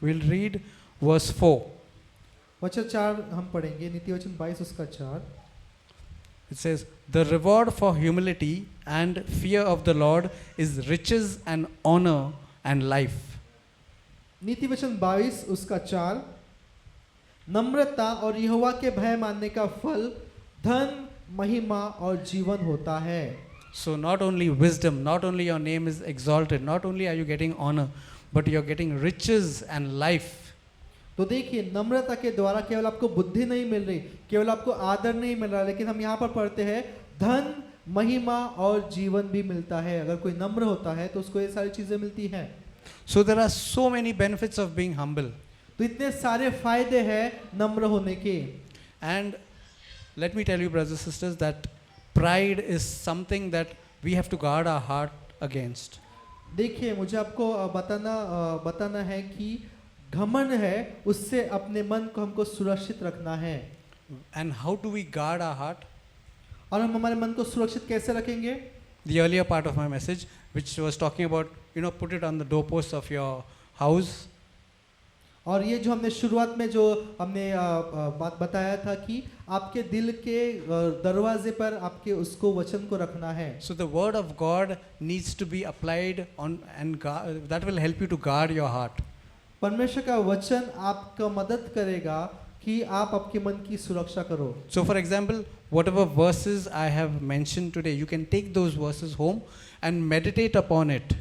We'll read verse 4. वचन 4 हम पढ़ेंगे। नीति वचन 22 उसका 4। It says, "The reward for humility and fear of the Lord is riches and honor and life." नीति वचन 22 उसका 4, नम्रता और यहोवा के भय मानने का फल धन, महिमा और जीवन होता है। So not only wisdom, not only your name is exalted, not only are you getting honor, but you're getting riches and life. तो देखिए, नम्रता के द्वारा केवल आपको बुद्धि नहीं मिल रही, केवल आपको आदर नहीं मिल रहा, लेकिन हम यहाँ पर पढ़ते हैं धन, महिमा और जीवन भी मिलता है। अगर कोई नम्र होता है तो उसको ये सारी चीजें मिलती हैं। So there are so many benefits of being humble. तो इतने सारे फायदे हैं नम्र होने के। And let me tell you, brothers and sisters, that pride is something that we have to guard our heart against. देखिए, मुझे आपको बताना है कि घमंड है, उससे अपने मन को हमको सुरक्षित रखना है। And how do we guard our heart? और हम हमारे मन को सुरक्षित कैसे रखेंगे? The earlier part of my message, which was talking about, put it on the doorposts of your house. और ये जो हमने शुरुआत में जो हमने बात बताया था कि आपके दिल के दरवाजे पर आपके उसको वचन को रखना है। So the word of God needs to be applied on, and that will help you to guard your heart. परमेश्वर का वचन आपका मदद करेगा कि आप आपके मन की सुरक्षा करो। So for example, whatever verses I have mentioned today, you can take those verses home and meditate upon it.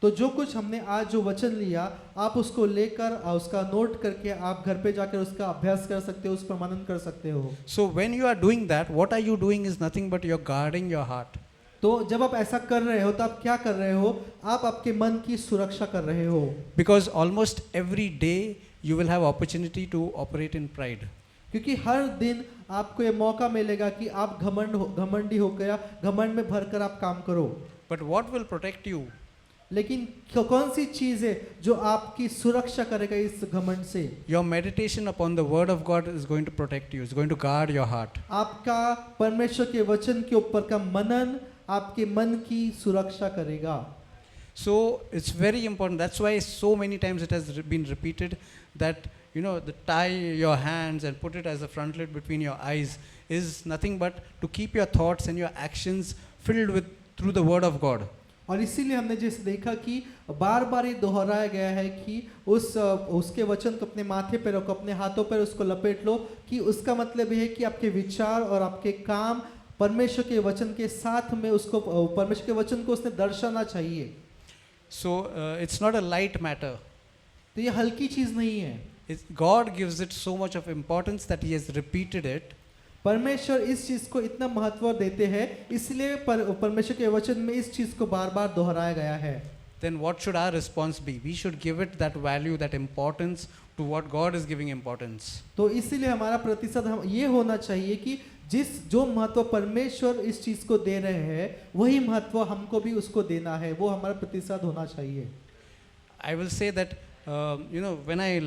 तो जो कुछ हमने आज जो वचन लिया, आप उसको लेकर उसका नोट करके आप घर पे जाकर उसका अभ्यास कर सकते हो, उस पर मनन कर सकते हो। So when you are doing that, what are you doing is nothing but you're guarding your heart. तो जब आप ऐसा कर रहे हो तो आप क्या कर रहे हो? आप आपके मन की सुरक्षा कर रहे हो। Because almost every day you will have opportunity to operate in pride. क्योंकि हर दिन आपको ये मौका मिलेगा कि आप घमंडी हो गया, घमंड में भरकर आप काम करो। But what will protect you? लेकिन कौन सी चीज है जो आपकी सुरक्षा करेगा इस घमंड से? Your meditation upon the word of God is going to protect you. It's going to guard your heart. आपका परमेश्वर के वचन के ऊपर का मनन आपके मन की सुरक्षा करेगा। So it's very important. That's why so many times it has been repeated that tie your hands and put it as a frontlet between your eyes is nothing but to keep your thoughts and your actions filled with through the word of God. और इसीलिए हमने जैसे देखा कि बार बार ये दोहराया गया है कि उसके वचन को अपने माथे पर रखो, अपने हाथों पर उसको लपेट लो, कि उसका मतलब ये है कि आपके विचार और आपके काम परमेश्वर के वचन के साथ में उसको परमेश्वर के वचन को उसने दर्शाना चाहिए। So it's not a light matter. तो ये हल्की चीज नहीं है। God gives it so much of importance that He has repeated it. परमेश्वर इस चीज को इतना महत्व देते हैं, इसलिए परमेश्वर के वचन में इस चीज को बार बार दोहराया गया है। Then what should our response be? We should give it that value, that importance to what God is giving importance. तो इसीलिए हमारा प्रतिशत हम ये होना चाहिए कि जो महत्व परमेश्वर इस चीज को दे रहे हैं, वही महत्व हमको भी उसको देना है, वो हमारा प्रतिशत होना चाहिए। I will say that when I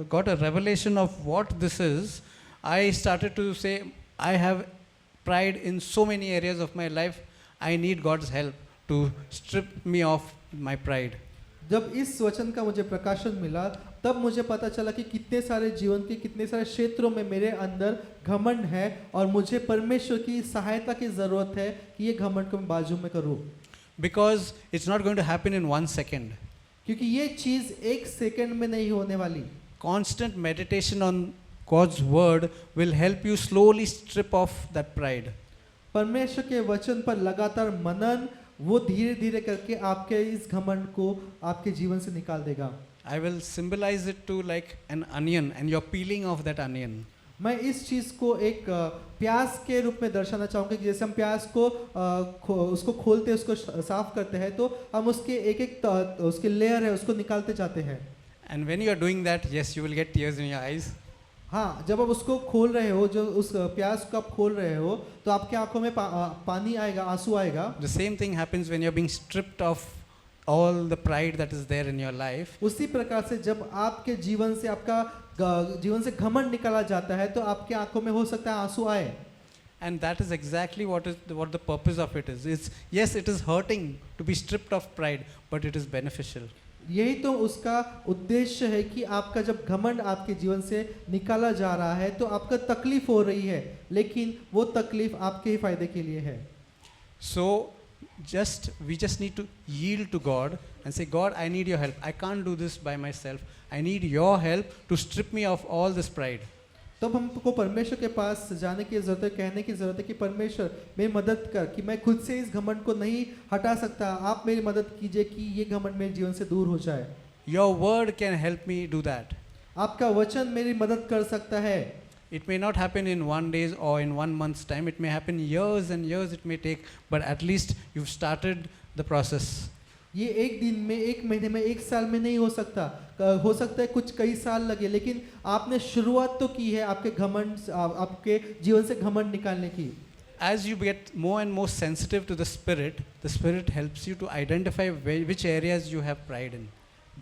got a revelation of what this is, I started to say, I have pride in so many areas of my life. I need God's help. to strip me of my pride. जब इस वचन का मुझे प्रकाशन मिला तब मुझे पता चला कि कितने सारे जीवन के कितने सारे क्षेत्रों में मेरे अंदर घमंड है और मुझे परमेश्वर की सहायता की ज़रूरत है कि ये घमंड को मैं बाजू में करूँ, Because it's not going to happen in 1 second. क्योंकि ये चीज़ एक सेकंड में नहीं होने वाली। Constant meditation on God's word will help you slowly strip off that pride. परमेश्वर के वचन पर लगातार मनन वो धीरे धीरे करके आपके इस घमंड को आपके जीवन से निकाल देगा। I will symbolize it to like an onion, and you're peeling off that onion. मैं इस चीज़ को एक प्याज के रूप में दर्शाना चाहूँगा कि जैसे हम प्याज को उसको खोलते हैं, उसको साफ करते हैं, तो हम उसके एक एक उसके लेयर है उसको निकालते जाते हैं। And when you are doing that, yes, you will get tears in your eyes. हाँ, जब आप उसको खोल रहे हो, जो उस प्याज को आप खोल रहे हो, तो आपके आंखों में पानी आएगा, आंसू आएगा। The same thing happens when you're being stripped of all the pride that is there in your life. उसी प्रकार से जब आपके जीवन से आपका जीवन से घमंड निकाला जाता है तो आपकी आंखों में हो सकता है आंसू आए। And that is exactly what the purpose of it is. It's, yes, it is hurting to be stripped of pride, but it is beneficial. यही तो उसका उद्देश्य है कि आपका जब घमंड आपके जीवन से निकाला जा रहा है तो आपका तकलीफ हो रही है, लेकिन वो तकलीफ आपके ही फायदे के लिए है। So we just need to yield to God and say, God, I need your help. I can't do this by myself. I need your help to strip me of all this pride. तब हमको परमेश्वर के पास जाने की ज़रूरत है, कहने की ज़रूरत है कि परमेश्वर मेरी मदद कर, कि मैं खुद से इस घमंड को नहीं हटा सकता, आप मेरी मदद कीजिए कि ये घमंड मेरे जीवन से दूर हो जाए। Your word can help me do that. आपका वचन मेरी मदद कर सकता है। It may not happen in 1 day or in 1 month's time. It may happen years and years it may take, but at least you've started the process. ये एक दिन में, एक महीने में, एक साल में नहीं हो सकता, हो सकता है कुछ कई साल लगे, लेकिन आपने शुरुआत तो की है आपके घमंड, आपके जीवन से घमंड निकालने की। As you get more and more sensitive to the Spirit helps you to identify which areas you have pride in.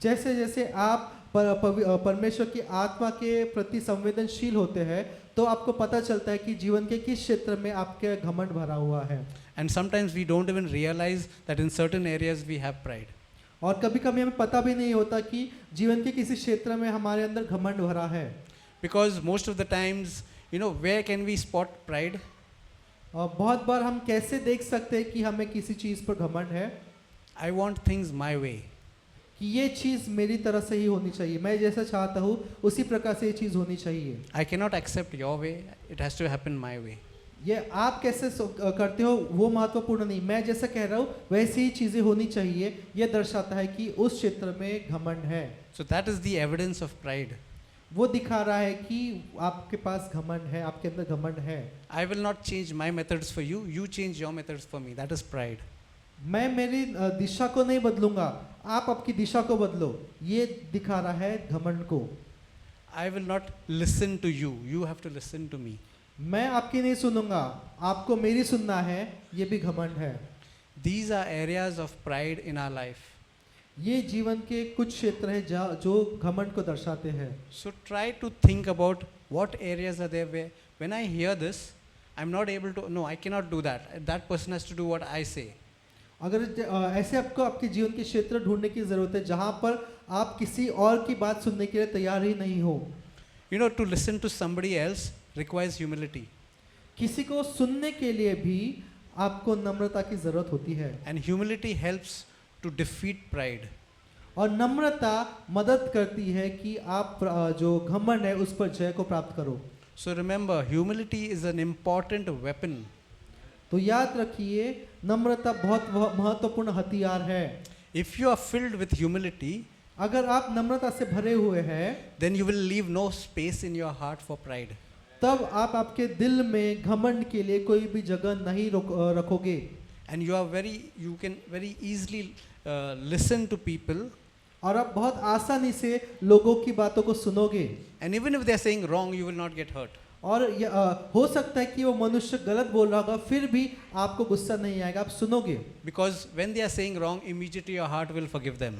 जैसे जैसे आप परमेश्वर की आत्मा के प्रति संवेदनशील होते हैं तो आपको पता चलता है कि जीवन के किस क्षेत्र में आपके घमंड भरा हुआ है। And sometimes we don't even realize that in certain areas we have pride. और कभी कभी हमें पता भी नहीं होता कि जीवन के किसी क्षेत्र में हमारे अंदर घमंड भरा है। Because most of the times, where can we spot pride? और बहुत बार हम कैसे देख सकते हैं कि हमें किसी चीज़ पर घमंड है? I want things my way. कि ये चीज़ मेरी तरह से ही होनी चाहिए, मैं जैसा चाहता हूँ उसी प्रकार से ये चीज़ होनी चाहिए। I cannot accept your way. It has to happen my way. ये आप कैसे करते हो वो महत्वपूर्ण नहीं, मैं जैसा कह रहा हूँ वैसी ही चीज़ें होनी चाहिए, ये दर्शाता है कि उस क्षेत्र में घमंड है। So that is the evidence of pride. वो दिखा रहा है कि आपके पास घमंड है, आपके अंदर घमंड है। I will not change my methods for you. You change your methods for me. That is pride. मैं मेरी दिशा को नहीं बदलूंगा, आप आपकी दिशा को बदलो, ये दिखा रहा है घमंड को। I will not listen to you. You have to listen to me. मैं आपकी नहीं सुनूंगा, आपको मेरी सुनना है, ये भी घमंड है। These are areas of pride in our life. ये जीवन के कुछ क्षेत्र हैं जो घमंड को दर्शाते हैं। So try to think about what areas are there where when I hear this, I'm not able to, no, I cannot do that. That person has to do what I say. अगर ऐसे आपको आपके जीवन के क्षेत्र ढूंढने की ज़रूरत है जहाँ पर आप किसी और की बात सुनने के लिए तैयार ही नहीं हो। To listen to somebody else requires humility. किसी को सुनने के लिए भी आपको नम्रता की ज़रूरत होती है। And humility helps to defeat pride. और नम्रता मदद करती है कि आप जो घमंड है उस पर जय को प्राप्त करो। So remember, humility is an important weapon. तो याद रखिए नम्रता बहुत महत्वपूर्ण हथियार है। If you are filled with humility, अगर आप नम्रता से भरे हुए हैं, then you will leave no space in your heart for pride. तब आप आपके दिल में घमंड के लिए कोई भी जगह नहीं रखोगे। And you can very easily listen to people. और आप बहुत आसानी से लोगों की बातों को सुनोगे। And even if they are saying wrong, you will not get hurt. और हो सकता है कि वो मनुष्य गलत बोल रहा होगा, फिर भी आपको गुस्सा नहीं आएगा, आप सुनोगे। Because when they are saying wrong, immediately your heart will forgive them.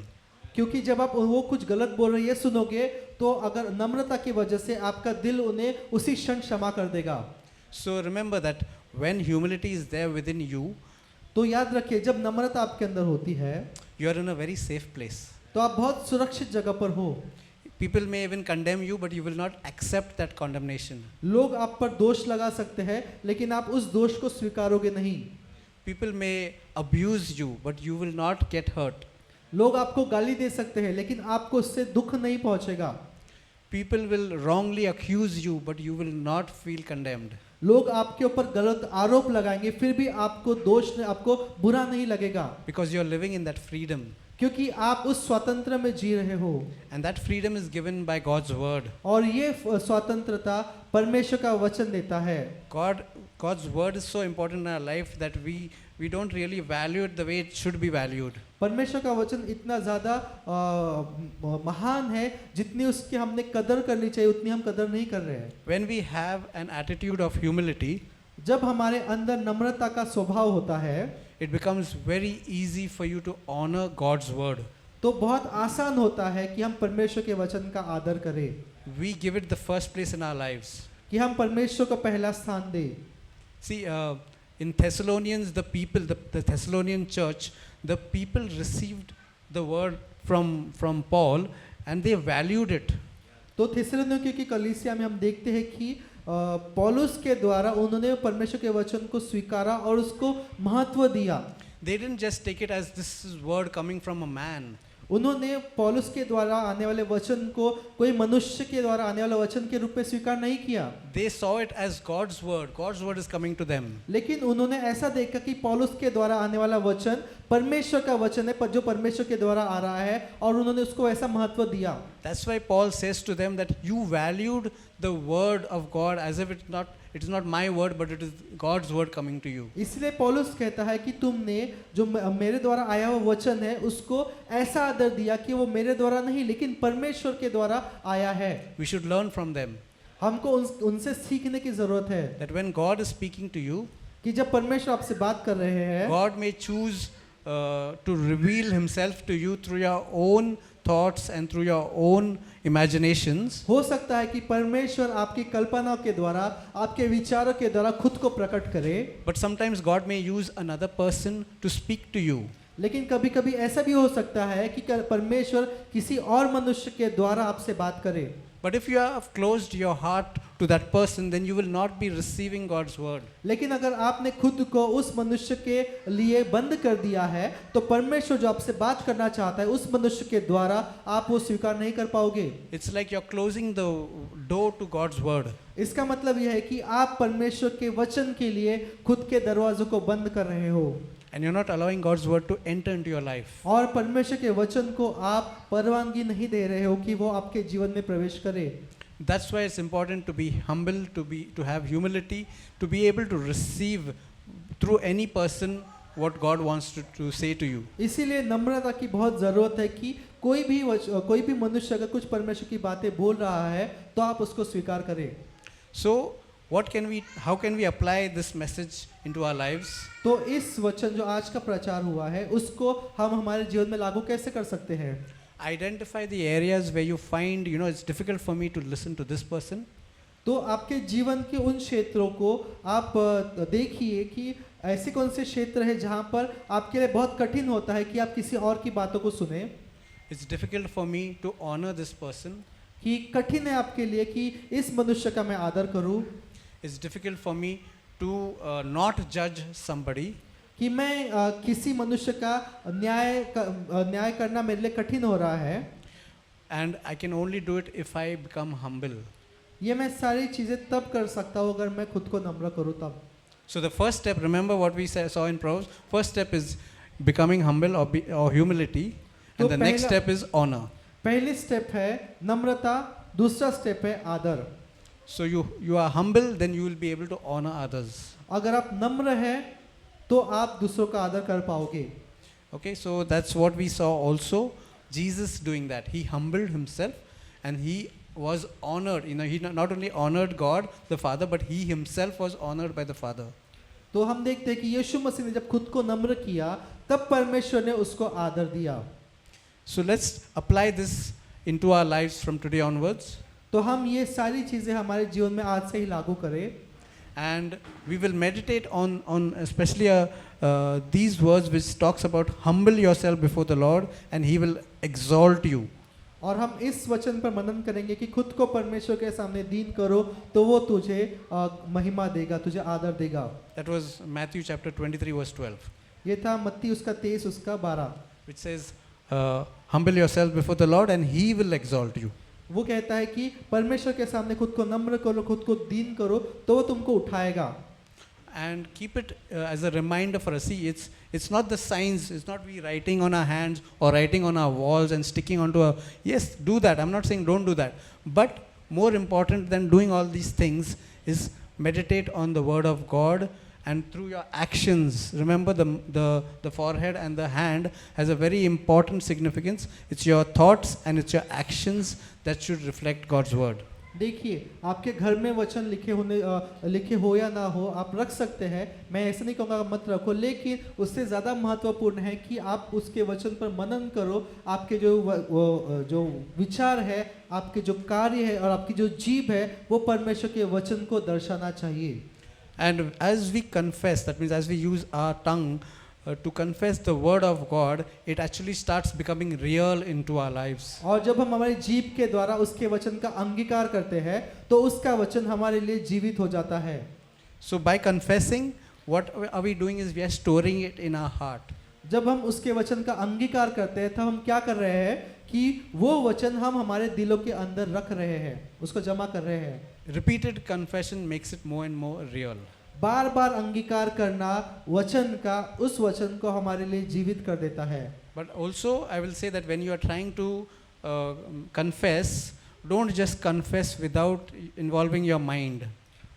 क्योंकि जब आप वो कुछ गलत बोल रहे हैं सुनोगे तो अगर नम्रता की वजह से आपका दिल उन्हें उसी क्षण क्षमा कर देगा। So remember that when humility is there within you, तो याद रखिए, जब नम्रता आपके अंदर होती है you are in a very safe place. तो आप बहुत सुरक्षित जगह पर हो। People may even condemn you, but you will not accept that condemnation. लोग आप पर दोष लगा सकते हैं, लेकिन आप उस दोष को स्वीकारोगे नहीं। People may abuse you, but you will not get hurt. लोग आपको गाली दे सकते हैं, लेकिन आपको उससे दुख नहीं पहुंचेगा। People will wrongly accuse you, but you will not feel condemned. लोग आपके ऊपर गलत आरोप लगाएंगे, फिर भी आपको बुरा नहीं लगेगा, Because you are living in that freedom. क्योंकि आप उस स्वतंत्र में जी रहे हो। And that freedom is given by God's word. और ये स्वतंत्रता परमेश्वर का वचन देता है। God's word is so important in our life that we don't really value it the way it should be valued. परमेश्वर का वचन इतना ज़्यादा महान है, जितनी उसकी हमने कदर करनी चाहिए उतनी हम कदर नहीं कर रहे हैं। When we have an attitude of humility, जब हमारे अंदर नम्रता का स्वभाव होता है, it becomes very easy for you to honor God's word. तो बहुत आसान होता है कि हम परमेश्वर के वचन का आदर करें, We give it the first place in our lives. कि हम परमेश्वर को पहला स्थान दें। See, in Thessalonians, the Thessalonian church, the people received the word from Paul and they valued it. तो थिस्सलुनीके की कलीसिया में हम देखते हैं कि पौलुस के द्वारा उन्होंने परमेश्वर के वचन को स्वीकारा और उसको महत्व दिया। They didn't just take it as this is word coming from a man. उन्होंने पौलुस के द्वारा आने वाले वचन को कोई मनुष्य के द्वारा आने वाले वचन के रूप में स्वीकार नहीं किया। They saw it as God's word. God's word is coming to them. लेकिन उन्होंने ऐसा देखा कि पौलुस के द्वारा आने वाला वचन परमेश्वर का वचन है, पर जो परमेश्वर के द्वारा आ रहा है, और उन्होंने उसको ऐसा महत्व दिया। That's why Paul says to them that you valued the word of God as if it is not my word, but it is God's word coming to you. इसलिए पौलुस कहता है कि तुमने जो मेरे द्वारा आया हुआ वचन है उसको ऐसा आदर दिया कि वो मेरे द्वारा नहीं लेकिन परमेश्वर के द्वारा आया है। We should learn from them हमको उनसे सीखने की जरूरत है that when God is speaking to you, कि जब परमेश्वर आपसे बात कर रहे हैं, God may choose to reveal himself to you through your own thoughts and through your own imaginations. हो सकता है कि परमेश्वर आपकी कल्पनाओं के द्वारा, आपके विचारों के द्वारा खुद को प्रकट करे, But sometimes God may use another person to speak to you. लेकिन कभी कभी ऐसा भी हो सकता है कि परमेश्वर किसी और मनुष्य के द्वारा आपसे बात करे। But if you have closed your heart to that person, then you will not be receiving God's word. लेकिन अगर आपने खुद को उस मनुष्य के लिए बंद कर दिया है, तो परमेश्वर जो आपसे बात करना चाहता है उस मनुष्य के द्वारा आप वो स्वीकार नहीं कर पाओगे। It's like you're closing the door to God's word. इसका मतलब यह है कि आप परमेश्वर के वचन के लिए खुद के दरवाजों को बंद कर रहे हो, And you're not allowing God's word to enter into your life. और परमेश्वर के वचन को आप परवानगी नहीं दे रहे हो कि वो आपके जीवन में प्रवेश करे। That's why it's important to be humble, to have humility, to be able to receive through any person what God wants to say to you. इसीलिए नम्रता की बहुत ज़रूरत है कि कोई भी मनुष्य अगर कुछ परमेश्वर की बातें बोल रहा है तो आप उसको स्वीकार करें। So how can we apply this message into our lives? तो इस वचन जो आज का प्रचार हुआ है उसको हम हमारे जीवन में लागू कैसे कर सकते हैं? Identify the areas where you find, it's difficult for me to listen to this person. तो आपके जीवन के उन क्षेत्रों को आप देखिए कि ऐसे कौन से क्षेत्र है जहाँ पर आपके लिए बहुत कठिन होता है कि आप किसी और की बातों को सुने। It's difficult for me to honor this person. कि कठिन है आपके लिए कि इस मनुष्य का मैं आदर करूं। It's difficult for me to not judge somebody. कि मैं किसी मनुष्य का न्याय करना मेरे लिए कठिन हो रहा है। And I can only do it if I become humble. ये मैं सारी चीज़ें तब कर सकता हूँ अगर मैं खुद को नम्र करूँ तब। So the first step, remember what we saw in Proverbs, first step is becoming humble or humility, and the next step is honor. पहली स्टेप है नम्रता, दूसरा स्टेप है आदर। So you are humble, then you will be able to honor others. अगर आप नम्र हैं तो आप दूसरों का आदर कर पाओगे। Okay, so that's what we saw also, Jesus doing that. He humbled himself and he was honored. He not only honored God the Father, but he himself was honored by the Father. तो हम देखते हैं कि यीशु मसीह ने जब खुद को नम्र किया तब परमेश्वर ने उसको आदर दिया। So let's apply this into our lives from today onwards. तो हम ये सारी चीज़ें हमारे जीवन में आज से ही लागू करें। and we will meditate on especially these words which talks about humble yourself before the Lord and He will exalt you. और हम इस वचन पर मनन करेंगे कि खुद को परमेश्वर के सामने दीन करो तो वो तुझे महिमा देगा, तुझे आदर देगा. That was Matthew chapter 23 verse 12, ये था मत्ती उसका 23 उसका 12, which says, humble yourself before the Lord and He will exalt you. वो कहता है कि परमेश्वर के सामने खुद को नम्र करो, खुद को दीन करो तो वो तुमको उठाएगा. And keep it as a reminder for us. See, it's not the signs, it's not we writing on our hands or writing on our walls and sticking onto a, yes, do that. I'm not saying don't do that. But more important than doing all these things is meditate on the word of God, and through your actions. Remember the forehead and the hand has a very important significance. It's your thoughts and it's your actions that should reflect God's word. देखिए, आपके घर में वचन लिखे हो या ना हो, आप रख सकते हैं. मैं ऐसा नहीं कहूँगा मत रखो, लेकिन उससे ज़्यादा महत्वपूर्ण है कि आप उसके वचन पर मनन करो. आपके जो विचार है, आपके जो कार्य है और आपकी जो जीभ है, वो परमेश्वर के वचन को दर्शाना चाहिए. And as we confess, that means as we use our tongue to confess the word of God, it actually starts becoming real into our lives. और जब हम हमारी जीभ के द्वारा उसके वचन का अंगीकार करते हैं, तो उसका वचन हमारे लिए जीवित हो जाता है. So by confessing, what are we doing is we are storing it in our heart. जब हम उसके वचन का अंगीकार करते हैं, तब हम क्या कर रहे हैं कि वो वचन हम हमारे दिलों के अंदर रख रहे हैं, उसको जमा कर रहे हैं. Repeated confession makes it more and more real. बार बार अंगीकार करना वचन का, उस वचन को हमारे लिए जीवित कर देता है. But also I will say that when you are trying to confess, don't just confess without involving your mind.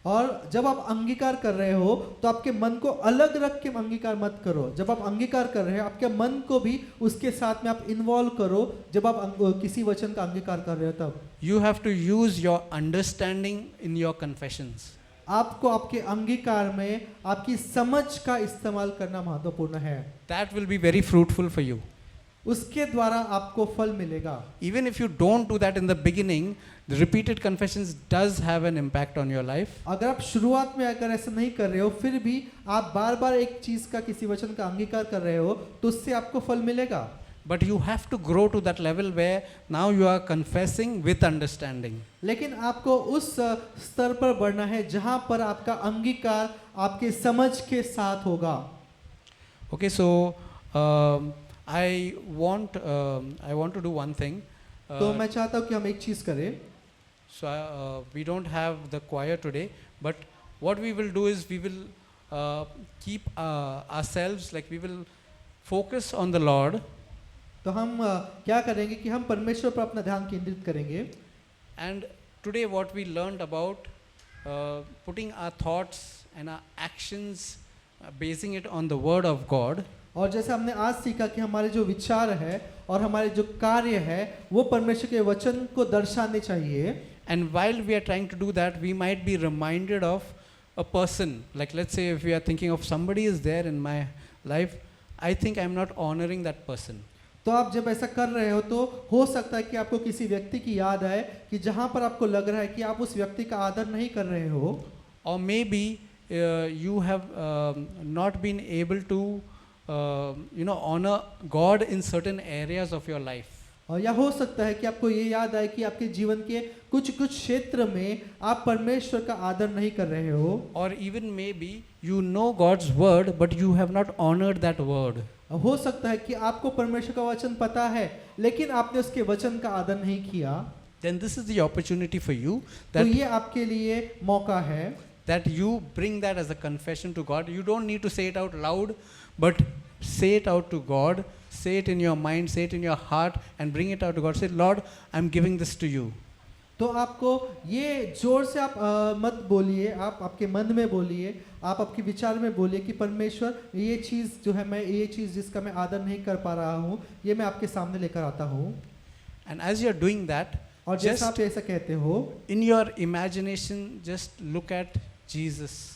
और जब आप अंगीकार कर रहे हो तो आपके मन को अलग रख के अंगीकार मत करो. जब आप अंगीकार कर रहे हो, आपके मन को भी उसके साथ में आप इन्वॉल्व करो. जब आप किसी वचन का अंगीकार कर रहे हो, तब You have to use your understanding in your confessions. आपको आपके अंगीकार में आपकी समझ का इस्तेमाल करना महत्वपूर्ण है. That will be very fruitful for you. उसके द्वारा आपको फल मिलेगा. Even if you don't do that in the beginning, the repeated confessions does have an impact on your life. अगर आप शुरुआत में अगर ऐसा नहीं कर रहे हो, फिर भी आप बार बार एक चीज का, किसी वचन का अंगीकार कर रहे हो, तो उससे आपको फल मिलेगा. But you have to grow to that level where now you are confessing with understanding. लेकिन आपको उस स्तर पर बढ़ना है जहां पर आपका अंगीकार आपके समझ के साथ होगा. Okay, so I want to do one thing. तो मैं चाहता हूँ कि हम एक चीज करें. So we don't have the choir today, but what we will do is we will keep ourselves, like we will focus on the Lord. तो हम क्या करेंगे कि हम परमेश्वर पर अपना ध्यान केंद्रित करेंगे. And today what we learned about putting our thoughts and our actions, basing it on the word of God. और जैसे हमने आज सीखा कि हमारे जो विचार है और हमारे जो कार्य है वो परमेश्वर के वचन को दर्शाने चाहिए. And while we are trying to do that, we might be reminded of a person. Like let's say if we are thinking of somebody is there in my life, I think I'm not honoring that person. तो आप जब ऐसा कर रहे हो तो हो सकता है कि आपको किसी व्यक्ति की याद आए कि जहां पर आपको लग रहा है कि आप उस व्यक्ति का आदर नहीं कर रहे हो. Or maybe you have not been able to honor God in certain areas of your life. और या हो सकता है कि आपको ये याद आए कि आपके जीवन के कुछ क्षेत्र में आप परमेश्वर का आदर नहीं कर रहे हो. Or even maybe you know God's word but you have not honored that word. हो सकता है कि आपको परमेश्वर का वचन पता है लेकिन आपने उसके वचन का आदर नहीं किया. Then this is the opportunity for you तो ये आपके लिए मौका है that you bring that as a confession to God. You don't need to say it out loud, but say it out to God. Say it in your mind, say it in your heart, and bring it out to God. Say, Lord, I'm giving this to you. तो आपको ये जोर से आप मत बोलिए, आप आपके मन में बोलिए, आप आपके विचार में बोलिए कि परमेश्वर ये चीज़ जो है, मैं ये चीज़ जिसका मैं आदर नहीं कर पा रहा हूँ, ये मैं आपके सामने लेकर आता हूँ. And as you're doing that, और जैसा आप ऐसा कहते हो, in your imagination, just look at Jesus.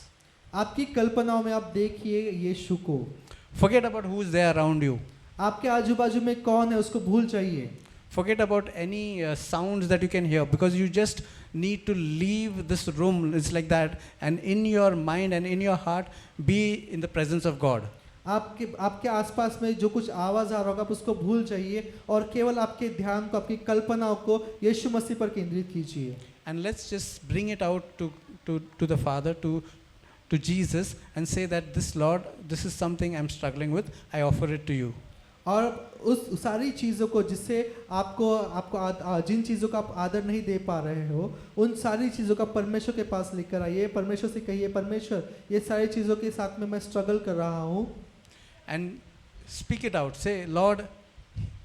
आपकी कल्पनाओं में आप देखिए यीशु को. Forget about who is there around you. आपके आजू बाजू में कौन है उसको भूल जाइए. Forget about any sounds that you can hear, because you just need to leave this room. It's like that. And in your mind and in your heart, be in the presence of God. आपके आपके आसपास में जो कुछ आवाज़ आ रहा होगा आप उसको भूल जाइए और केवल आपके ध्यान को, आपकी कल्पनाओं को यीशु मसीह पर केंद्रित कीजिए. And let's just bring it out to the Father, to Jesus, and say that this Lord, this is something I'm struggling with. I offer it to you. और उस सारी चीज़ों को जिससे आपको जिन चीज़ों का आप आदर नहीं दे पा रहे हो, उन सारी चीज़ों का परमेश्वर के पास लेकर आइए. परमेश्वर से कहिए, परमेश्वर ये सारी चीज़ों के साथ में मैं स्ट्रगल कर रहा हूँ. And speak it out. Say, Lord,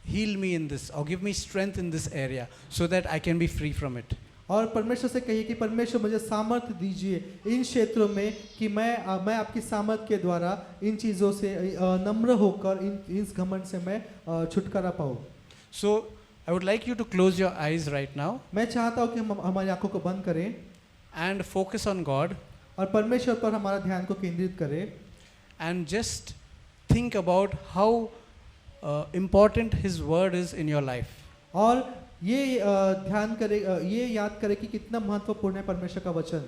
heal me in this, or give me strength in this area, so that I can be free from it. और परमेश्वर से कहिए कि परमेश्वर मुझे सामर्थ्य दीजिए इन क्षेत्रों में कि मैं आपकी सामर्थ्य के द्वारा इन चीज़ों से नम्र होकर इस घमंड से मैं छुटकारा पाऊँ. So I would like you to close your eyes right now मैं चाहता हूँ कि हम हमारी आंखों को बंद करें and focus on God, और परमेश्वर पर हमारा ध्यान को केंद्रित करें and just think about how important His word is in your life. और ये ध्यान करें, ये याद करें कि कितना महत्वपूर्ण है परमेश्वर का वचन.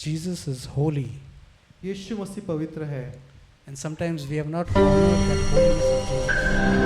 Jesus is holy, यीशु मसीह पवित्र है. and sometimes we have not honored that holiness of Jesus.